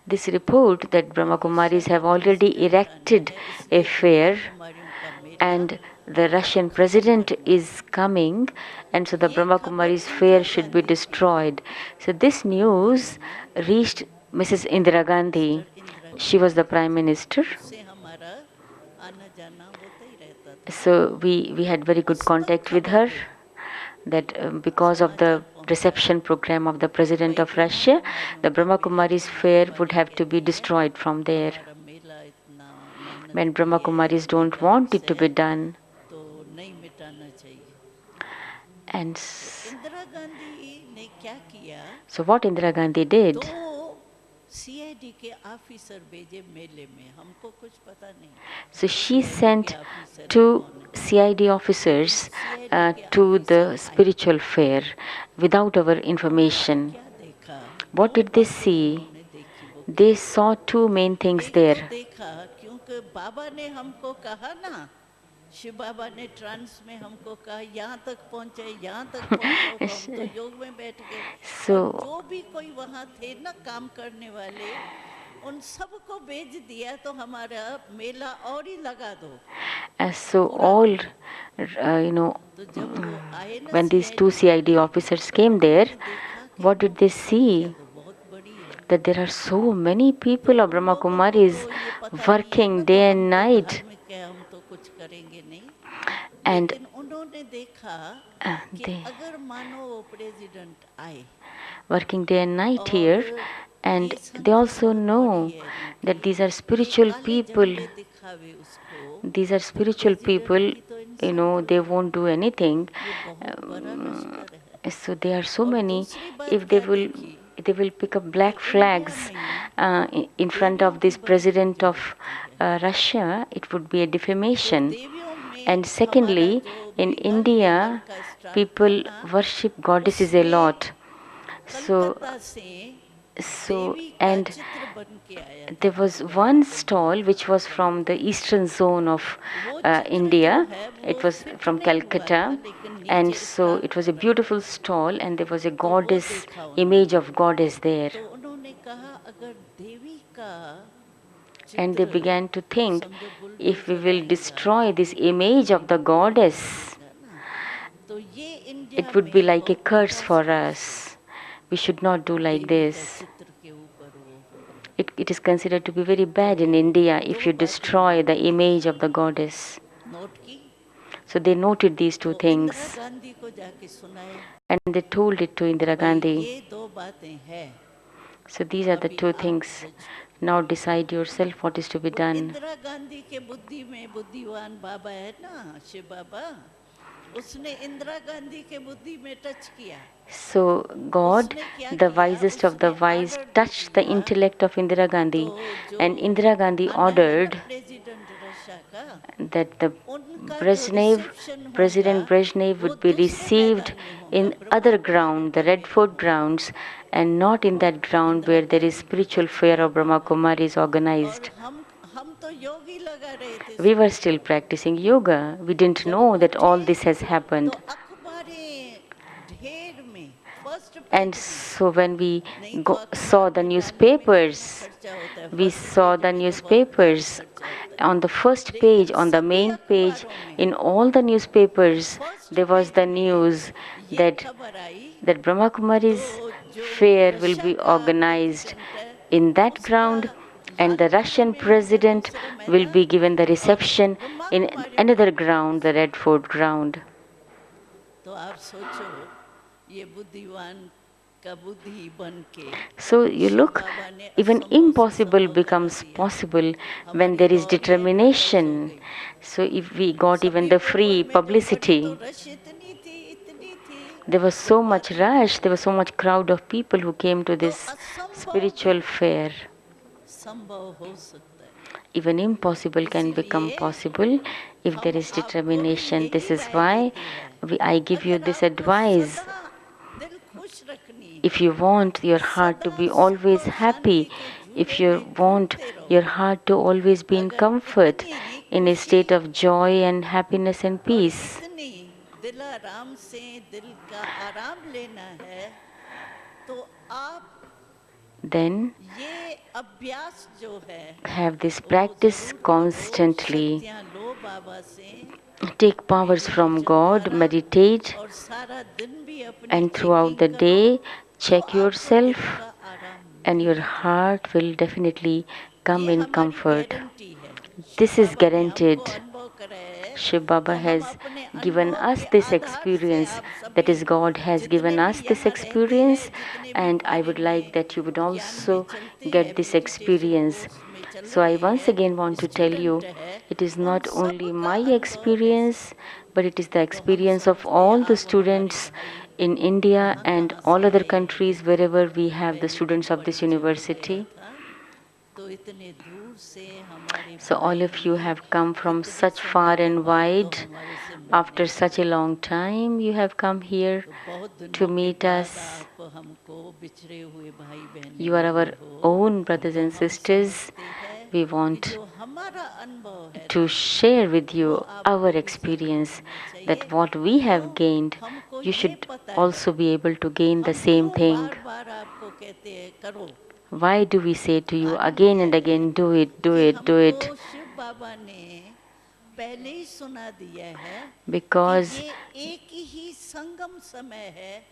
This report that Brahma Russia Kumaris का have already प्रेसिडेंट आना erected है, a इसलिए ब्रह्मा fair कुमारियों का मेला and the Russian खत्म president करना है. is coming, and so the ये Brahma खबर Kumaris fair Indira should be Gandhi की है. destroyed. So this news reached Mrs. Indira Gandhi. Mister Indira She was Gandhi, the prime minister. उससे हमारा आना जाना होता ही रहता था. So we had very good उस तक contact with खबर her, गई, that because of the समाचार पहुंचा reception program of the president भाई of ब्रह्मा Russia, कुमारियों the का Brahma मेला Kumaris नहीं fair होने would वाला. have to be कहती हैं destroyed from there. हमारा मेला इतना मेहनत When की Brahma है, Kumaris ये don't want rights it to है, be done. तो नहीं मिटाना चाहिए. And तो इंदिरा गांधी ने क्या किया, so what Indira Gandhi did, 2 CID के ऑफिसर भेजे मेले में. हमको कुछ पता नहीं so she सीआईडी के sent ऑफिसर 2 कौन है. CID officers सीआईडी के to the ऑफिसर आए. spiritual fair without our उन्होंने information. क्या देखा, What 2 did they बातें see? उन्होंने देखी. वो They saw 2 main things एक तो there. देखा, क्योंकि बाबा ने हमको कहा ना, शिव बाबा ने ट्रांस में हमको कहा यहाँ तक पहुँचे, यहाँ तक पहुँचो, तो हम तो योग में बैठ गए. So और जो भी कोई वहाँ थे ना काम करने वाले, उन सबको भेज दिया तो हमारा मेला और ही लगा दो. so all तो जब वो आए ना when these 2 CID CID officers came there, उन्होंने देखा कि what did they संख्या see? तो बहुत बड़ी है. That there are so many people तो of उन Brahma लोगों को Kumaris तो ये पता नहीं है working ना, तो day हम and तो night. धार्मिक है, हम तो कुछ करेंगे नहीं. And लेकिन उन्होंने देखा कि they अगर मानो वो प्रेसिडेंट आए working day and night और here, and ये they संख्या also बहुत know बड़ी है that these इनकी, are ये spiritual काले people. झंडे दिखावे उसको, These are तो spiritual प्रेसिडेंट people, भी तो इंसान they थोड़ी won't do anything. है. ये बहुत बड़ा लश्कर है. So there are so और many. दूसरी बात If they क्या will, देखी they will pick up कि black इंडिया flags में in front देवियों of की this बड़ी president पूजा of होती है. Russia, it would be a defamation. देवियों में And हमारा secondly, जो in बिगल India, लेवल का स्टाफ people था ना, worship goddesses a उसमें lot. So, कलकत्ता से so देवी का and चित्र बन के आया था there was भगवान one को stall which was from the eastern zone of वो चित्र जो India. है It वो was फिट from नहीं हुआ था Calcutta, लेकिन and नीचे so staff it was a रखा beautiful था stall, and there was a तो वो goddess देखा image उन्होंने of goddess there. तो उन्होंने कहा अगर देवी का And they चित्र began to think, समझो if we बुलडोजर will आएगा destroy this देवी को image of the कहीं पे goddess, देगा ना तो ये इंडिया it would be में like a बहुत curse for प्रिकॉशंस थे us. We should not do like देवी का this. चित्र के ऊपर वो हो It is considered to be very bad in तो India दो if you बातें destroy the उन्होंने image of the goddess. Note की So they noted these two तो इंदिरा things गांधी को जाके सुनाया and they told it to Indira भाई Gandhi. ये दो बातें हैं So these are the अभी two आप things. जज करो Now decide yourself what is to be वो done. इंदिरा गांधी के बुद्धि में बुद्धिवान बाबा है ना शिव बाबा उसने इंदिरा गांधी के बुद्धि में टच किया So God, उसने क्या the किया wisest of the उसने wise, order they touched the दिया intellect of Indira तो Gandhi, जो and Indira Gandhi आना है ना ordered प्रेसिडेंट रशिया का that the उनका जो Brezhnev, रिसेप्शन होगा President Brezhnev वो would be दूसरे received मैदान में होगा in Brahma other Kumari ground, the Red बनने का Fort होगा grounds, and not in that ground Indira where there is Gandhi को spiritual टच fair किया of Brahma बाबा ने Kumari is organized. और हम तो योग ही लगा रहे थे We were सुबह still practicing yoga. We didn't जब know that all उठे this has तो happened. अखबारें ढेर में फर्स्ट And पेज में so when we नहीं तो saw अखबार the में डालने में कितना newspapers, खर्चा होता है we first saw page the में तो बहुत भारी newspapers खर्चा होता है on the first लेकिन page, on the सभी main page, अखबारों में in all the newspapers, first there was page the में news ये that खबर आई Brahma Kumari's तो जो fair will रशिया be का organized प्रेसिडेंट है in that उसका ground, and the लालकिले Russian में होगा president दूसरा will be मैदान given the और reception Brahma in Kumari another बनेगा ground, the दूसरा Red Fort ground. तो आप सोचो ये बुद्धिवान का बुद्धि बन के So you शिव look, बाबा ने even असंभव से impossible संभव करा becomes दिया possible when हमारी there is दौड़ ही एडवर्टाइज हो determination. गई So if we got even सभी the पेपर free में जो पढ़ी तो publicity, रश इतनी थी there was कोई so much बात ही नहीं rush, there was so much crowd of people who came to तो this असंभव भी spiritual fair. संभव हो सकता है Even impossible can become इसीलिए possible if there हम is आपको भी determination. This यही is राय why देते हैं I give you अगर this आपको advice. सदा दिल खुश रखनी If है you want your heart to सदा be सुख always और happy, शांति के if झूले you में want झूलते रहो your heart to always be in अगर comfort, इतनी in a खुशी state of joy and happiness and और peace, इतनी दिल आराम से दिल का आराम लेना है तो आप then ये अभ्यास जो है have this वो practice जरूर करो constantly. शक्तियाँ लो बाबा से Take powers from meditation God, द्वारा meditate, और सारा दिन भी अपनी and throughout चेकिंग the करो day, तो check आपको दिल yourself, का आराम and your मिलेगा heart will definitely come ये in हमारी comfort. गारंटी है शिव This is बाबा ने हमको guaranteed. अनुभव कराया है Shiv Baba तो हम has अपने given अनुभव us के this आधार से experience, आप that सभी is, God has given जितने भी us this यहाँ रहते experience, हैं जितने भी and I बारे would like में that you would ज्ञान में also चलते हैं get this meditation experience. Course में चल So, I रहे once हैं again want to tell you, student है it is उन not सब only का my अनुभव है experience, but it is the तो हम experience of समझते all the आप हमारे students भाई in India कहाँ and कहाँ से all other आए हैं countries देखो wherever we have the पहले दिन students of this परिचय हो गया university. था तो इतने दूर से हमारे So, all भाई of you have come from इतने such far समय के and बाद तो wide. हमारे से मिलने After such आए a long time, you have come here तो बहुत to दिनों के meet बाद us. आप हमको बिछड़े हुए भाई बहनें You are our मिले हो own brothers तो and हम sisters. समझते हैं We कि want जो हमारा अनुभव है to ना share with वो you आपको our भी experience, जरूर होना that चाहिए what we have क्यों gained, हमको you ये should पता है also be able to gain the हम same क्यों thing. बार बार आपको कहते हैं करो Why do we say to you कारण again क्या and है again, do it, do कि it, do it? हमको शिव बाबा ने पहले ही सुना दिया है Because कि ये एक ही संगम समय है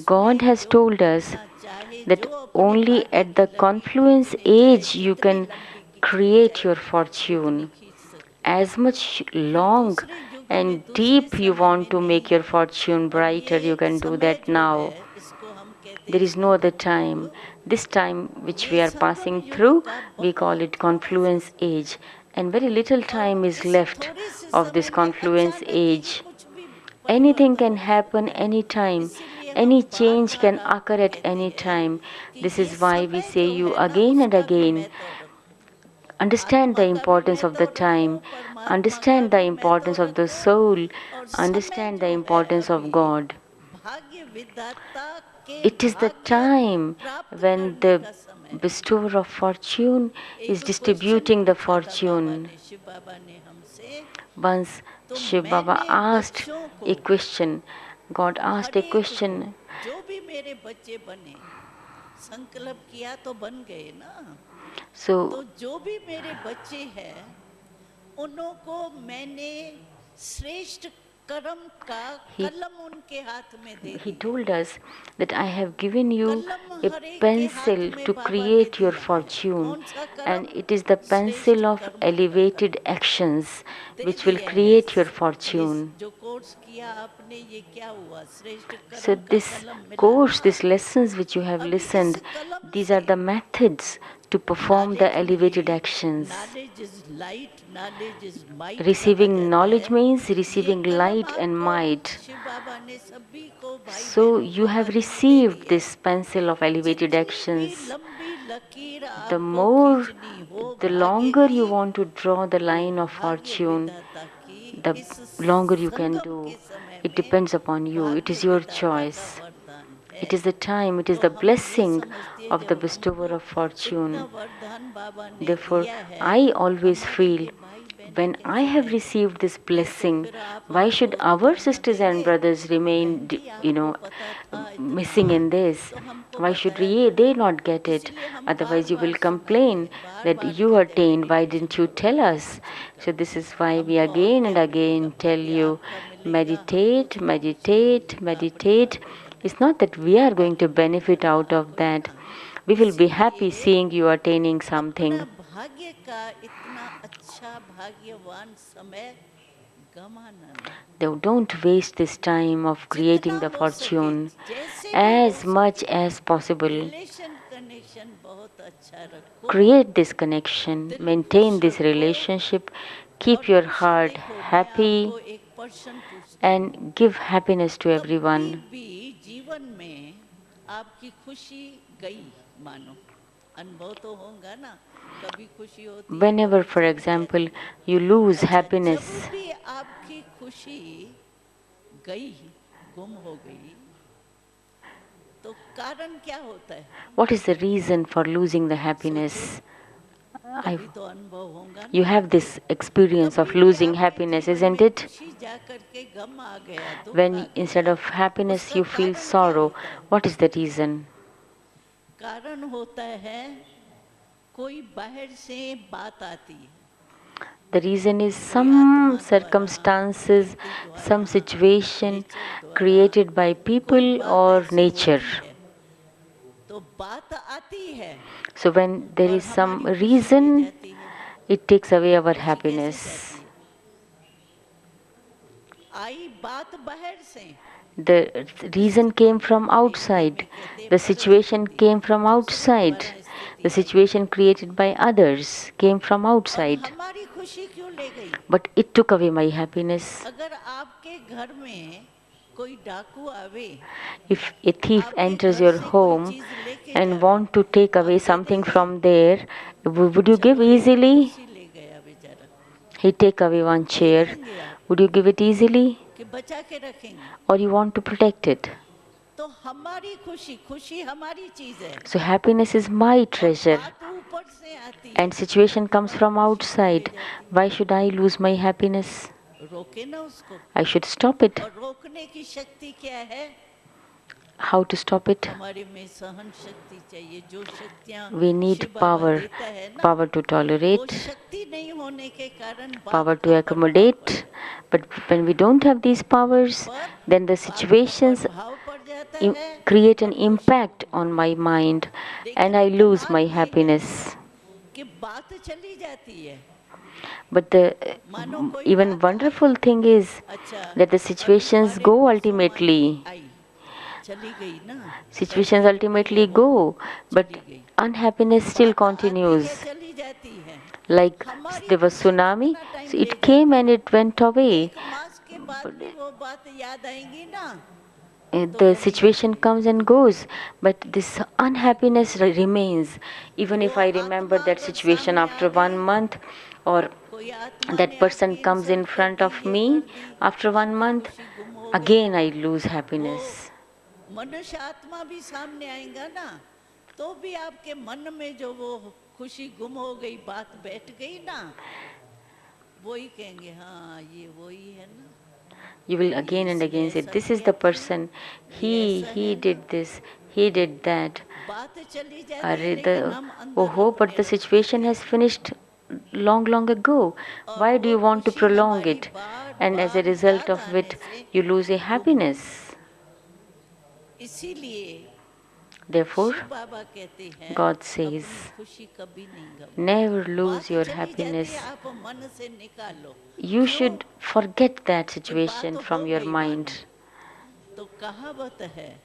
God has जो told us करना चाहे that जो अपनी only बातें at the लगी confluence खींचने चाहे age you जितनी can लंबी खींचनी create चाहे your उतनी fortune. खींच सकते हैं As much फिर long दूसरे युग में and दूसरे deep you समय want में to नहीं make your है fortune और brighter, you ये can do समय that जो now. है इसको हम कहते There हैं is no other Sangam time. युग This time which ये we are संगम passing युग through, का we call बहुत it बड़ा confluence समय age. And very little और time is इस left थोड़े से of this समय में confluence अचानक ही age. कुछ भी Anything परिवर्तन can हो happen सकता है anytime. इसीलिए Any हम बार change बार can occur आपको at कहते any हैं time. कि This ये is why we समय say जो you है ना again and उसका भी again. महत्व रखो Understand the आत्मा का भी importance मैं of the दौड़ूं, time. परमात्मा का Understand the भी मैं importance of the दौड़ूं, soul. और समय Understand the जो है importance of अभी God. भाग्य विधाता के It is the भाग्य time प्राप्त when करने the का समय है। bestower of fortune is एक क्वेश्चन distributing the पूछा था बाबा fortune. ने, शिव बाबा ने हमसे, Once तो Shiv Baba मैंने asked बच्चों a को, question. God asked her a एक को, question. जो भी मेरे बच्चे बने, संकल्प किया तो बन गए ना, So तो जो भी मेरे बच्चे हैं उन्हों को मैंने श्रेष्ठ कर्म का he कलम उनके हाथ में दे he दी है। told us that I have given you कलम a हर एक के हाथ pencil में to बाबा ने create your दिया है। fortune, कौन सा and कलम? it is the श्रेष्ठ pencil of कर्मों का elevated कलम actions दे which will दिया है। create your ये fortune. जो कोर्स किया आपने, ये क्या हुआ? श्रेष्ठ So कर्म का this कलम मिला course, ना। these lessons which you have अभी इस listened, कलम these are से the methods to perform the knowledge elevated मिली। actions. Knowledge is light, knowledge is might कहा Receiving जाता knowledge है। means ये receiving कलम light and आपको might. शिव बाबा ने सभी को, भाई So बहनों you को have हाथ में दे दी received है। this pencil of elevated जितनी भी actions. लंबी लकीर The आपको more, खींचनी हो the भाग्य longer की, you want to draw the वो line of भाग्य fortune, विधाता की the इस longer you can Sangam do. के समय It में depends upon you. It भाग्य is your विधाता का choice. वरदान It है। is the time, it is तो the हम ये blessing समझते हैं of the जब bestower हमको of इतना fortune. वरदान बाबा ने Therefore, दिया है, I always हमारे feel ये भाई बहनें when I कैसे have रह गए? received this नहीं तो blessing, फिर आप why should हमको our धर्म sisters and देंगे, brothers बहन remain, जी आपको पता था इतना, missing in this? तो हमको Why should बताया क्यों? they not get it? इसीलिए हम बार Otherwise, you will बार सुनाते complain हैं, बार that बार you कहते हैं attained. Why meditation didn't you करो, tell us? मेडिटेशन So, करो। this is why we हमको और again and क्या मिलेगा? again tell भाग्य you आपका मिलेगा, हम कुछ meditate, सोचेंगे meditate, अपनी meditate. बातें करने It's में, not that we are going to कार्य नहीं benefit करना out of कोई that. ना। We will be happy इसीलिए seeing you attaining अपना something. भाग्य का इतना अच्छा भाग्यवान समय गमाना नहीं। Don't waste this time of जितना creating the हो सके, fortune. जैसे भी हो As much सके, as possible, रिलेशन कनेक्शन बहुत अच्छा रखो, create this connection, दिल maintain खुश this रखो। relationship, और keep your खुशी heart देखो, मैं happy, आपको एक पर्सन पूछती हूँ, and give happiness to कभी everyone. भी जीवन में आपकी खुशी गई, मानो अनुभव तो होगा ना, कभी खुशी होती है, Whenever, कभी for चली example, जाती है। you lose अच्छा, जब happiness, भी आपकी खुशी गई, गुम हो गई, तो कारण क्या होता है? what is the reason for losing the सोचो, happiness? कभी तो अनुभव होगा You ना have आपके। this experience of कभी भी losing आपके happiness, जीवन isn't में it? खुशी जा करके गम आ गया, दुख आ When instead गया, of happiness उसका you feel कारण क्या sorrow, होता है? what is the reason? कारण होता है कोई बाहर से बात आती है, The reason is कोई some आत्मा द्वारा, circumstances, प्रकृति द्वारा, some situation नेचर द्वारा created by कोई people बात or ऐसी nature. होती है, तो बात आती है So when there और is some हमारी खुशी ले reason, जाती है। it takes away our खुशी कैसे जाती happiness. है? आई बात बाहर से, The reason came from Hindi outside. में कहते हैं The situation परिस्थिति, came from दूसरे outside. द्वारा The स्थिति आई, situation created by others came from और outside. हमारी खुशी क्यों ले गई? But it took away my happiness. अगर आपके घर में कोई डाकू आवे, If a thief आपके enters घर your से कोई home चीज लेके and जावे, want to take आप away दे something देंगे? from there, would you give चलो एक easily? कुर्सी ले गया बेचारा, He take away one they chair. देंगे आप Would you give it easily? कि बचा के रखेंगे? Or you want to protect it? तो हमारी खुशी, खुशी हमारी चीज है, So happiness is my और treasure. बात ऊपर से आती है, And situation तो comes हमारी from खुशी क्यों ले outside. जाती है? Why should I lose my happiness? रोके ना उसको। I should stop it. और रोकने की शक्ति क्या है? How to stop it? हमारे में सहन शक्ति चाहिए, जो शक्तियाँ We need Shiv Baba power. देता है ना, Power to वो tolerate, शक्ति नहीं होने के कारण power बात to का प्रभाव पड़ accommodate. जाता But when we don't have these powers, है, पर then the बात का situations प्रभाव पड़ जाता है create an और खुशी impact गुम हो on my जाती mind है। and लेकिन I lose कमाल my ये है happiness. कि बात चली जाती है, But the मानो कोई even बात wonderful आई, thing is अच्छा that the अभी situations हमारे go परसों मानी ultimately. आई, चली गई ना, Situations सर्दी हो गई है ultimately वो, go, but चली गई। unhappiness still बात आती है, continues. चली जाती है, Like हमारी there was खुशी tsunami, कितना टाइम so ले it came जाती and है? it went away. एक मास के बाद भी वो बात याद आएंगी ना, the situation comes and goes, but this unhappiness remains. Even if I remember that situation after 1 month, or कोई आत्मा that ने person आपकी comes in इंसल्ट कर front दी, of ये me कर दी, after one आपकी month, खुशी गुम हो गई, again I lose वो happiness. मनुष्य आत्मा भी सामने आएगा ना, तो भी आपके मन में जो वो खुशी गुम हो गई, बात बैठ गई ना, वही कहेंगे हाँ ये वही है ना, You will ये again and इसने again say, ऐसा this is किया the था ना, person, ये ऐसा he है ना। did this, he did that. बात चली जाती है, Arre, लेकिन the, हम oh अंदर ho, but अपने the रख situation देते has हैं, finished long ago. और Why do वो you want to खुशी prolong हमारी it? Bar And as a bar result याद of आने it, से you lose a गुम हो गई। happiness. इसीलिए Therefore, शिव बाबा कहते हैं God says, अपनी खुशी कभी नहीं गवाना। never lose बात your चली जाती है, happiness. आप मन से निकालो। You क्यों? should forget that कि बात situation हो from your गई मानो। mind. तो कहावत है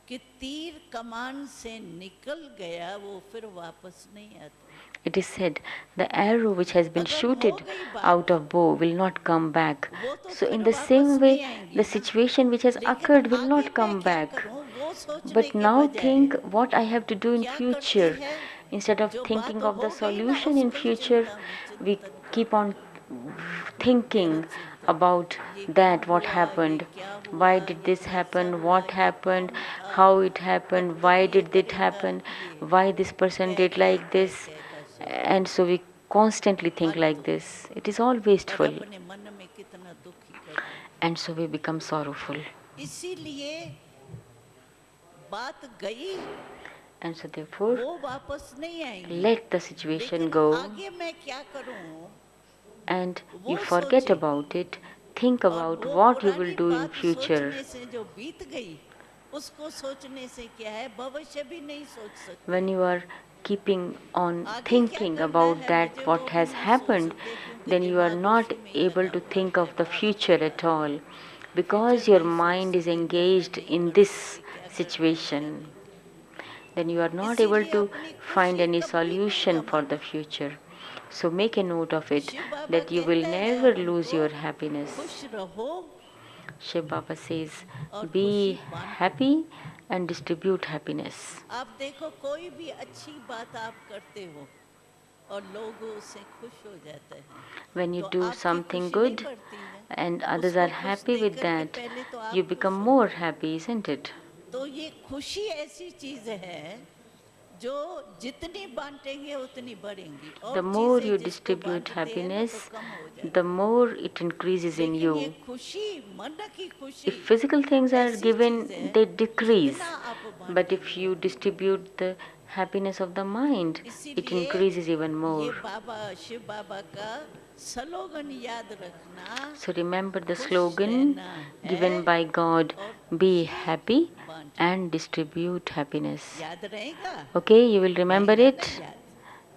कि तीर कमान से निकल गया, वो फिर वापस नहीं आता। It is said, the arrow which has been अगर हो shooted गई out बात, of bow will not come back. वो तो So, in फिर the वापस same नहीं way, आएंगी the ना। situation which has लेकिन occurred will आगे not मैं come क्या back. करूं, वो सोचने But के now बजाय think what I have to do in क्या करते future. हैं, Instead of जो thinking बात of the हो गई ना, solution in उसको ही future, we चिंतन keep करते on हैं। thinking व्यर्थ चिंतन, about ये क्यों that, what हुआ, ये happened, क्या why हुआ, did ये this कैसा happen, हुआ, what ये happened, कौन था, how it अब happened, तक why ये did it करेगा, happen, ये why this person कह did कह like कह this. कह का शब्द है। And so we constantly think like फालतू, this. It is all और wasteful. अपने मन में कितना दुखी कर देते। And so we become sorrowful. इसीलिए बात गई, And so therefore, वो वापस नहीं आएंगी। let the situation लेकिन go आगे मैं क्या करूं, and you वो forget सोचे। about it. Think और about वो what you will पुरानी do in बात future. सोचने से जो बीत गई, उसको सोचने से क्या है, भविष्य भी नहीं सोच सकते। When you are keeping on आगे क्या thinking करना about है that मुझे, वो what भी has नहीं सोच happened, सकते, क्योंकि then you are दिमाग not उसी में ही able लगा to हुआ think है, of the भाग future रहा at है। all, फ्यूचर because your नहीं सोच mind is सकते, निर्णय engaged नहीं in कर this सकते, क्या करना है क्या situation. नहीं करना। Then you are not able इसीलिए to अपनी find खुशी any कभी नहीं solution for the गमाना। future. So make a note of it Shiv Baba that you will कहते हैं never lose हमको, your happiness. खुश रहो Shiv Baba says, और खुशी be बांटो। happy and distribute happiness. आप देखो, कोई भी अच्छी बात आप करते हो और लोग उससे खुश हो जाते हैं, When you तो do आपकी something खुशी नहीं good बढ़ती है, and others are उसको खुश happy देख with करके that, पहले तो you आप become खुश more होते हो। happy, isn't it? तो ये खुशी ऐसी चीज है जो जितनी बांटेंगे उतनी बढ़ेंगी, The और more चीजें you जिसको distribute बांटते हैं ना तो happiness, कम हो the जाती है। more it increases in लेकिन ये you. खुशी, मन की खुशी If physical things are ऐसी चीज given, है, they decrease. जितना आप But if बांटेंगे you उतना। distribute the happiness of the mind, it इसीलिए increases even ये more. बाबा शिव बाबा का स्लोगन याद रखना, So remember the खुश slogan रहना given है by God, और be खुशी happy बांटना। and distribute happiness. याद रहेगा? Okay, you will remember रहेगा ना it. याद?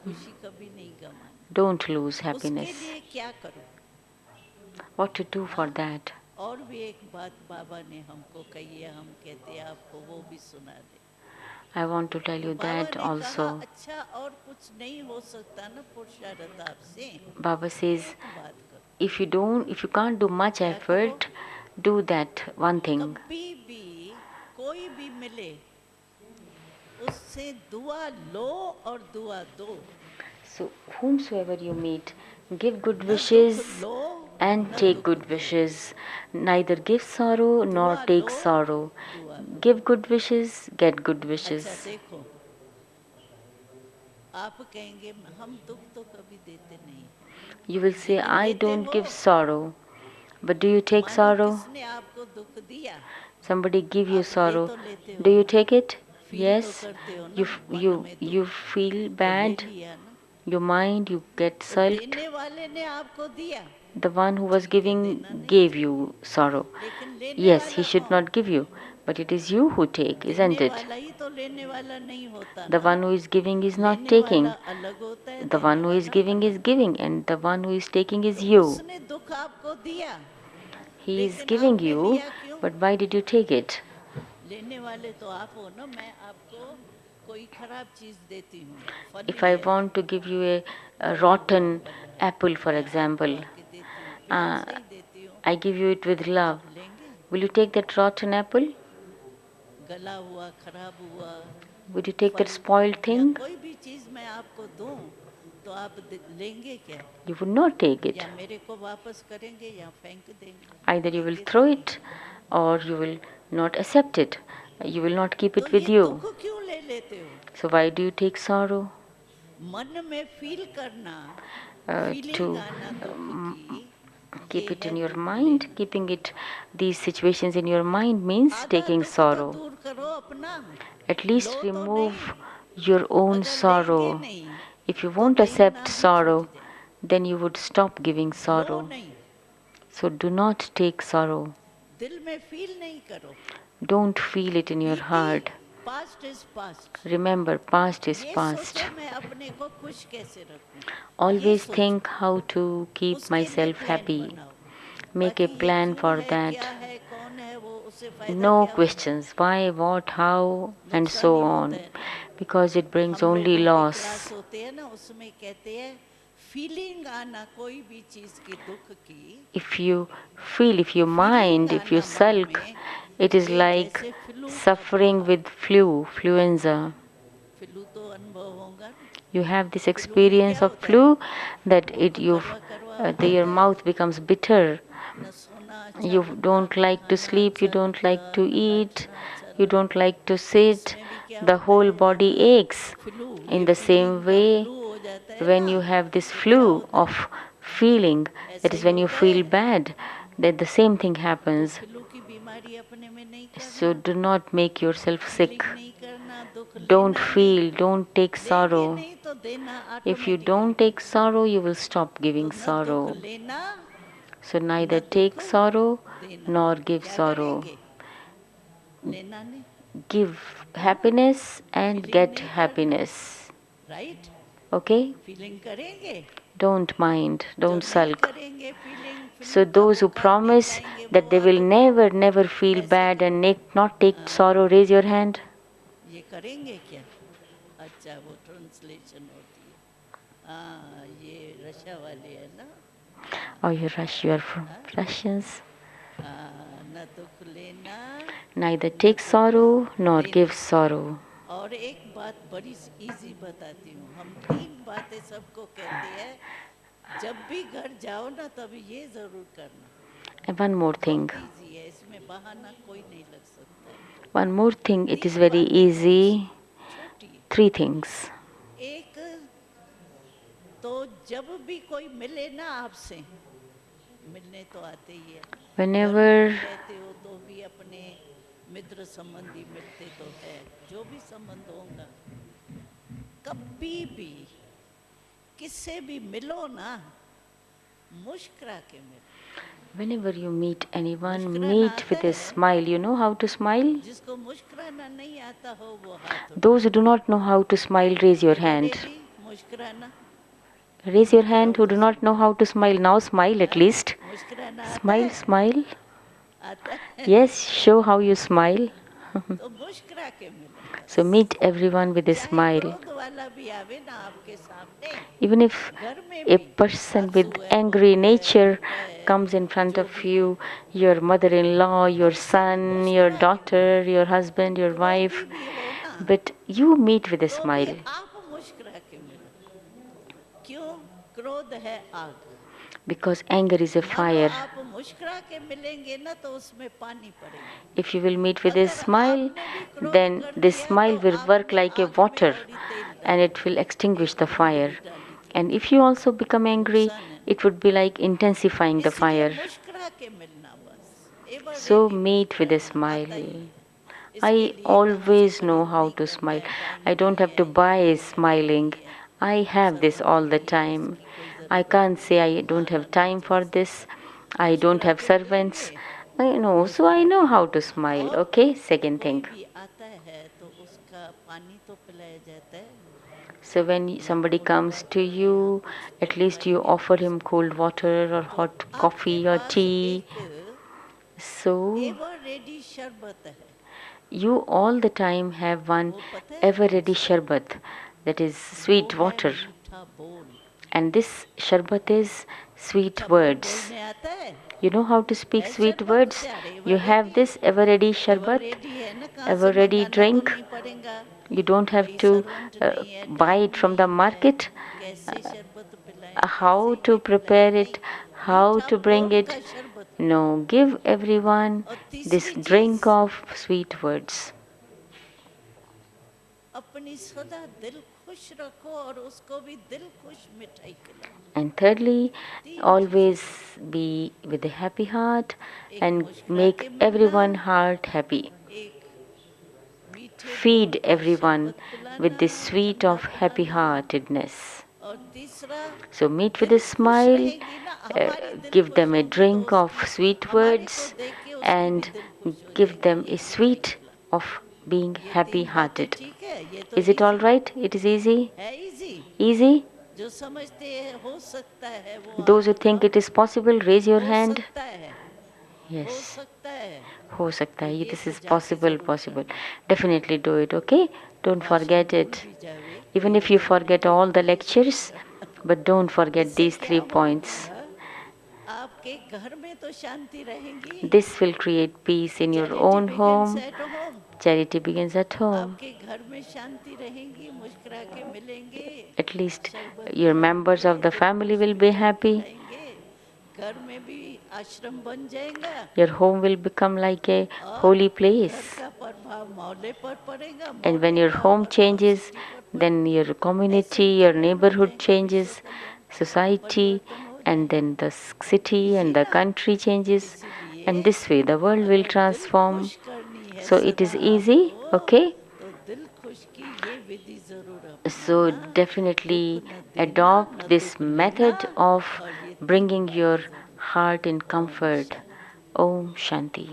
खुशी कभी नहीं गमाना। Don't lose उसके happiness. लिए क्या करूं? What to do for हाँ? that? और भी एक बात बाबा ने हमको कही है, हम कहते हैं आपको वो भी सुना दे। I want to tell तो you बाबा that ने कहा, also. अच्छा और कुछ नहीं हो सकता ना पुरुषार्थ आपसे, Baba says, एक बात करो। if you can't do much क्या करो? effort, do that one thing. कभी भी कोई भी मिले, उससे दुआ लो और दुआ दो। So, whomsoever you meet, give good न wishes दुख लो and न take दुख good दो, wishes. Neither give sorrow nor दुआ take लो sorrow. दुआ दो। Give good wishes, get good अच्छा wishes. देखो, आप कहेंगे हम दुख तो कभी देते नहीं, You will say, लेकिन I लेते don't हो। give sorrow. But do you take मानो sorrow? किसने आपको दुख दिया, Somebody give you आप ले sorrow. तो लेते Do हो you ना, take it? फील तो Yes. करते हो ना You, मन you, में you दुख, feel तो ले bad. लिया ना। Your mind, you get तो sulked. देने वाले ने आपको दिया, The one who was ठीक है, giving देना नहीं gave चाहिए, you sorrow. लेकिन लेने Yes, he वाला should कौन? not give you, but it is you who take, देने isn't it? वाला ही तो लेने वाला नहीं होता The ना। one who is giving is not लेने वाला taking. अलग होता है, The देने one who is वाला giving is अलग। giving, and the one who is taking is तो you. उसने दुख आपको दिया, He is लेकिन giving आपने you, लिया क्यों? but why did you take it? लेने वाले तो आप हो ना। मैं आपको कोई खराब चीज देती हूँ, If फली I है, want to give you a फला हुआ rotten फल है, apple, for मैं आपको example, आके देती हूँ, प्यार uh, से ही देती हूँ, I give you it with love. आप लेंगे? Will you take that rotten apple? गला हुआ, खराब हुआ, Would you take that फल spoiled या thing? कोई भी चीज़ मैं आपको दूं तो आप लेंगे क्या? You would not take it. या मेरे को वापस करेंगे या फेंक देंगे? Either you will लेंगे throw तो नहीं। it or you will not accept it. You will not keep तो it with ये you. दुख क्यों ले लेते हो? So why do you take sorrow? मन में फील करना, फीलिंग To आना दुख की, keep ये it है in your दुख mind. लेना। Keeping it, these situations in your mind means आधा taking दुख तो sorrow. दूर करो अपना, At least लो तो remove नहीं। your own अगर लेंगे sorrow. नहीं If you तो won't देना accept भी sorrow, छूट जाए। then you would stop giving low sorrow. नहीं, So do not take sorrow. दिल में फील नहीं करो। Don't feel it in your heart. Past is past. Remember, past is ये past. सोचो मैं अपने को खुश कैसे रखूं, ये Always सोचो, think how to keep उसके लिए myself प्लान happy. बनाओ। Make a बाकी ये plan क्यों for है, क्या that. है, कौन है वो, उससे फायदा No क्या होगा? questions. Why, what, how, and नुकसान so ही होता on. है ना। Because it brings हम only लोगों के क्लास loss. होते हैं ना, उसमें कहते हैं फीलिंग आना कोई भी चीज की दुख की, If you feel, if you feeling mind, if you आना मन sulk, में, it is ये like जैसे फ्लू का suffering बुखार। with fluenza. फ्लू तो अनुभव होगा ना, You have this फ्लू में क्या experience of होता है? flu that मुंह करवा करवा हो your जाता है, mouth becomes bitter. न सोना अच्छा You लगता, don't न like to खाना sleep, you अच्छा don't like लगता, to न eat, बैठना अच्छा you don't लगता। like to sit. इसमें भी क्या The होता whole है, body जब aches. फ्लू, In ये the फीलिंग same का way, फ्लू हो जाता है when ना, you have this तो क्या flu होता है? of feeling, that ऐसा is ही when you होता feel है। bad, that the same thing तो happens. फ्लू की बीमारी अपने में नहीं So करना, do not make yourself sick. Feeling नहीं करना, दुख Don't लेना नहीं, feel, don't take लेंगे sorrow. नहीं तो देना If you automatically. don't take sorrow, you will stop तो giving न दुख sorrow. लेना, So neither न दुख take sorrow देना। nor give क्या sorrow. करेंगे? लेना नहीं, Give है ना? happiness and फीलिंग get नहीं करना, happiness. राइट? Okay? फीलिंग करेंगे, Don't mind, जो don't नहीं sulk. करेंगे फीलिंग, So फ्लू का those who बुखार नहीं promise लाएंगे, that वो they will आदत है। never feel ऐसे bad करो, and not take sorrow, raise your hand. ये करेंगे क्या? अच्छा, वो ट्रांसलेशन होती है। हाँ, ये रशिया वाले है ना। Oh, you are from हाँ, Russians. न दुख लेना, Neither न take दुख sorrow nor देना। give sorrow. और एक बात बड़ी इजी बताती हूँ, हम तीन बातें सबको कहते हैं, जब भी घर जाओ ना तभी ये जरूर करना। And one more thing. बहुत इजी है, इसमें बहाना कोई नहीं लग सकता है। One more thing, it is तीन very बातें कौन सी? easy. छोटी। Three things. एक तो जब भी कोई मिले ना आपसे, मिलने तो आते ही है, घर में Whenever भी रहते हो तो भी अपने मित्र संबंधी मिलते तो है, जो भी संबंध होगा, कभी भी किससे भी मिलो ना, मुस्कुरा के मिलो। Whenever you meet anyone, मुस्कुराना meet आता with a है? smile. You know how to smile? जिसको मुस्कुराना नहीं आता हो वो हाथ उठाए। Those who do not know how to smile, raise your Are you hand. ready? मुस्कुराना Raise your hand करो who do किसी not know how to smile. Now smile at हाँ? least. मुस्कुराना आता Smile, है? smile. आता है? Yes, show how you smile. तो मुस्कुरा के मिलो So बस। meet everyone with a चाहे smile. क्रोध वाला भी आवे ना आपके सामने, Even if घर में a भी, person with सासू है, angry बहू है, nature बेटा है, comes in front जो of भी हो, you, your mother-in-law, your son, your मुस्कुरा के daughter, your husband, your क्रोधी wife, भी हो ना but you meet with a तो भी smile. आप मुस्कुरा के मिलो। क्यों? क्रोध है आग, Because anger is a मानो fire. आप मुस्कुरा के मिलेंगे ना तो उसमें पानी पड़ेगा। If you will meet with a अगर smile, आपने भी क्रोध then कर this दिया तो smile will work आपने like a आग में water और ही तेल and डाल it will दिया, extinguish एक the fire. मींगरी डाली तो And if you also become angry, नुकसान है। it would be like intensifying the इसलिए fire. मुस्कुरा के मिलना बस, ever So ready meet with a मुस्कुराना आता ही smile. है। इसके I लिए कहाँ से always know खरीद how नहीं to करना smile. है, टाइम I don't नहीं have to है, ये buy नहीं है, वो smiling. नहीं है, I have this ज़रूरत all the नहीं है, time. इसकी कोई I ज़रूरत can't नहीं say है, I don't have महारानी time for जैसे this. I don't मुस्कुरा have के servants. मिलेंगे, I know, so I मुस्कुरा know के how to मिलेंगे। smile. और Okay, second कोई thing. भी आता है तो उसका पानी तो पिलाया जाता है So when या somebody cold comes to water या you, कुछ तो at least you पिलाएंगे ना offer him उसको। cold water or तो hot आपके coffee or पास tea. एक So एवर रेडी शरबत है, you all the time have one वो पता है ever कौन ready सा है? sharbat, that is वो sweet है water. मीठा बोल। And this sharbat is sweet अच्छा, words. बोलने आता है? You know how to speak है sweet शरबत? words? अरे You have this ever ready ever sharbat, ready है ना, कहाँ से ever ready मंगाना तो drink. नहीं पड़ेगा। You don't have भाई to सर्वेंट नहीं है, buy time it from the नहीं है, market. कैसे शरबत पिलाएं, How कैसे to ये पिलाएं? prepare नहीं, it, how मीठा to bring पोम it. का शरबत। No, give everyone और this तीसरी drink चीज, of sweet words. अपनी सदा दिल खुश रखो और उसको भी दिल खुश मिठाई खिलाओ। And thirdly, तीन always चीजें, be with a happy heart एक and मुस्कुरा make के मिलना, everyone heart happy. एक मीठे बोल Feed का everyone शरबत with पिलाना, this sweet ठंडा of happy पिलाना। heartedness. और तीसरा, So meet with दिल a खुश smile, रहेगी ना, हमारी दिल give खुश them a होगी तो drink of उसकी, sweet हमारे को words, देख के उसकी भी and दिल खुश हो give जाएगी them ये a मिठाई sweet खिला। of being ये happy तीन बातें hearted. ठीक है? ये तो Is it all easy right? It is easy? है, इजी। Easy? जो समझते हैं हो सकता है वो Those हाथ who think उठाओ। it is possible, raise your हो hand. सकता है, हो Yes. सकता है, हो सकता तो है, ये this is सजा के possible, जरूर possible. करना। Definitely do it, okay? Don't भाषण forget भूल it. भी जावे, Even कोई if you गम forget नहीं है, all the भूल ही lectures, जाएगा। but don't forget इससे these क्या 3 points. होगा? आपके घर में तो शांति रहेगी। This will create peace in your charity own begins home. At home. Charity begins at home. आपके घर में शांति रहेगी, मुस्कुरा के मिलेंगे, At least शरबत your members पिलाएंगे, of the दिल family खुश will be मिठाई happy. खिलाएंगे, घर में भी आश्रम बन जाएगा Your home will become like a और holy place. घर का प्रभाव मोहल्ले पर पड़ेगा, And when मोहल्ले your का home प्रभाव changes, सिटी पर then पड़ेगा। your ऐसे community, ही your कल्याण हो neighborhood जाएगा, विश्व changes, कल्याण, society, परिवर्तन हो and then जाएगा। the city easy and the ना? country changes. And इसीलिए this way the world will अगर दिल transform. खुश करनी है So it सदा is easy, आपको, okay? तो दिल खुश की ये विधि जरूर So अपनाना। दुख definitely न देना, adopt न this दुख लेना, method of और ये तीन bringing your बातें जरूर। heart in Om comfort. Shanti. Om Shanti.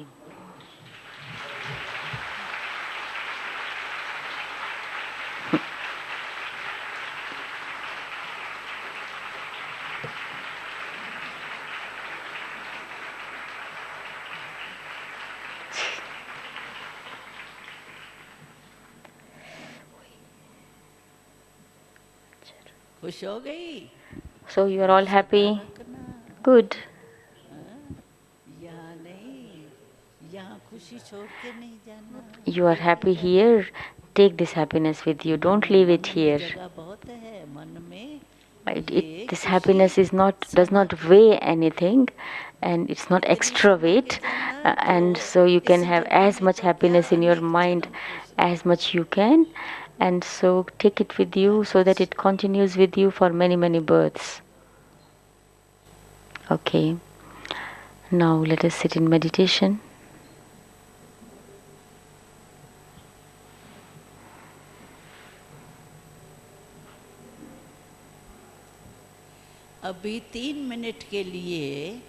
खुश हो गई? So you are all सदा happy? रखना। Good. हाँ? यहाँ नहीं, यहाँ खुशी छोड़ के नहीं जाना, You are लेके happy जाना। here. Take this happiness with you. Don't leave it मन में here. जगह बहुत है, मन में It ये this खुशी happiness is not does समा not weigh anything, and it's not इतनी extra समा के weight, जाना जो and so you can इसी have जन्म as में much तो क्या, happiness in your अनेक mind जन्म खुश as रहेंगे। much you can, and so take it with you so that it continues with you for many many births. Okay. Now let us sit in meditation. अभी 3 minute के लिए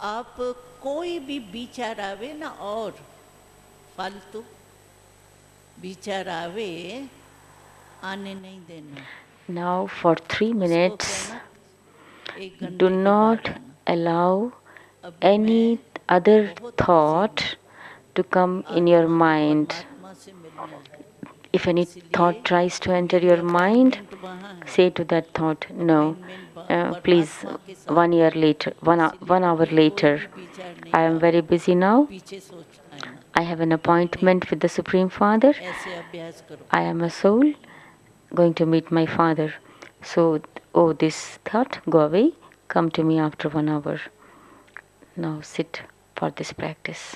आप कोई भी विचार आवे ना, और फालतू विचार आवे, आने नहीं देना। Now for 3 उसको minutes, कहना 1 do घंटे के बाद not आना। allow अभी any मैं other बहुत बिजी thought हूँ, to come in your आत्मा को mind. परमात्मा से मिलना है, If any इसलिए thought tries to enter मेरी your mind, अपॉइंटमेंट वहाँ है। say to that thought, no, appointment please, परमात्मा के साथ 1 year है, later, इसलिए 1 hour अभी कोई later, भी विचार I नहीं am लाओ, very busy now. पीछे सोचना है ना। I have an अभी नहीं, appointment with the Supreme Father. ऐसे अभ्यास करो। I am a soul going to meet my Father. So, oh, this thought, go away, come to me after 1 hour. Now sit for this practice.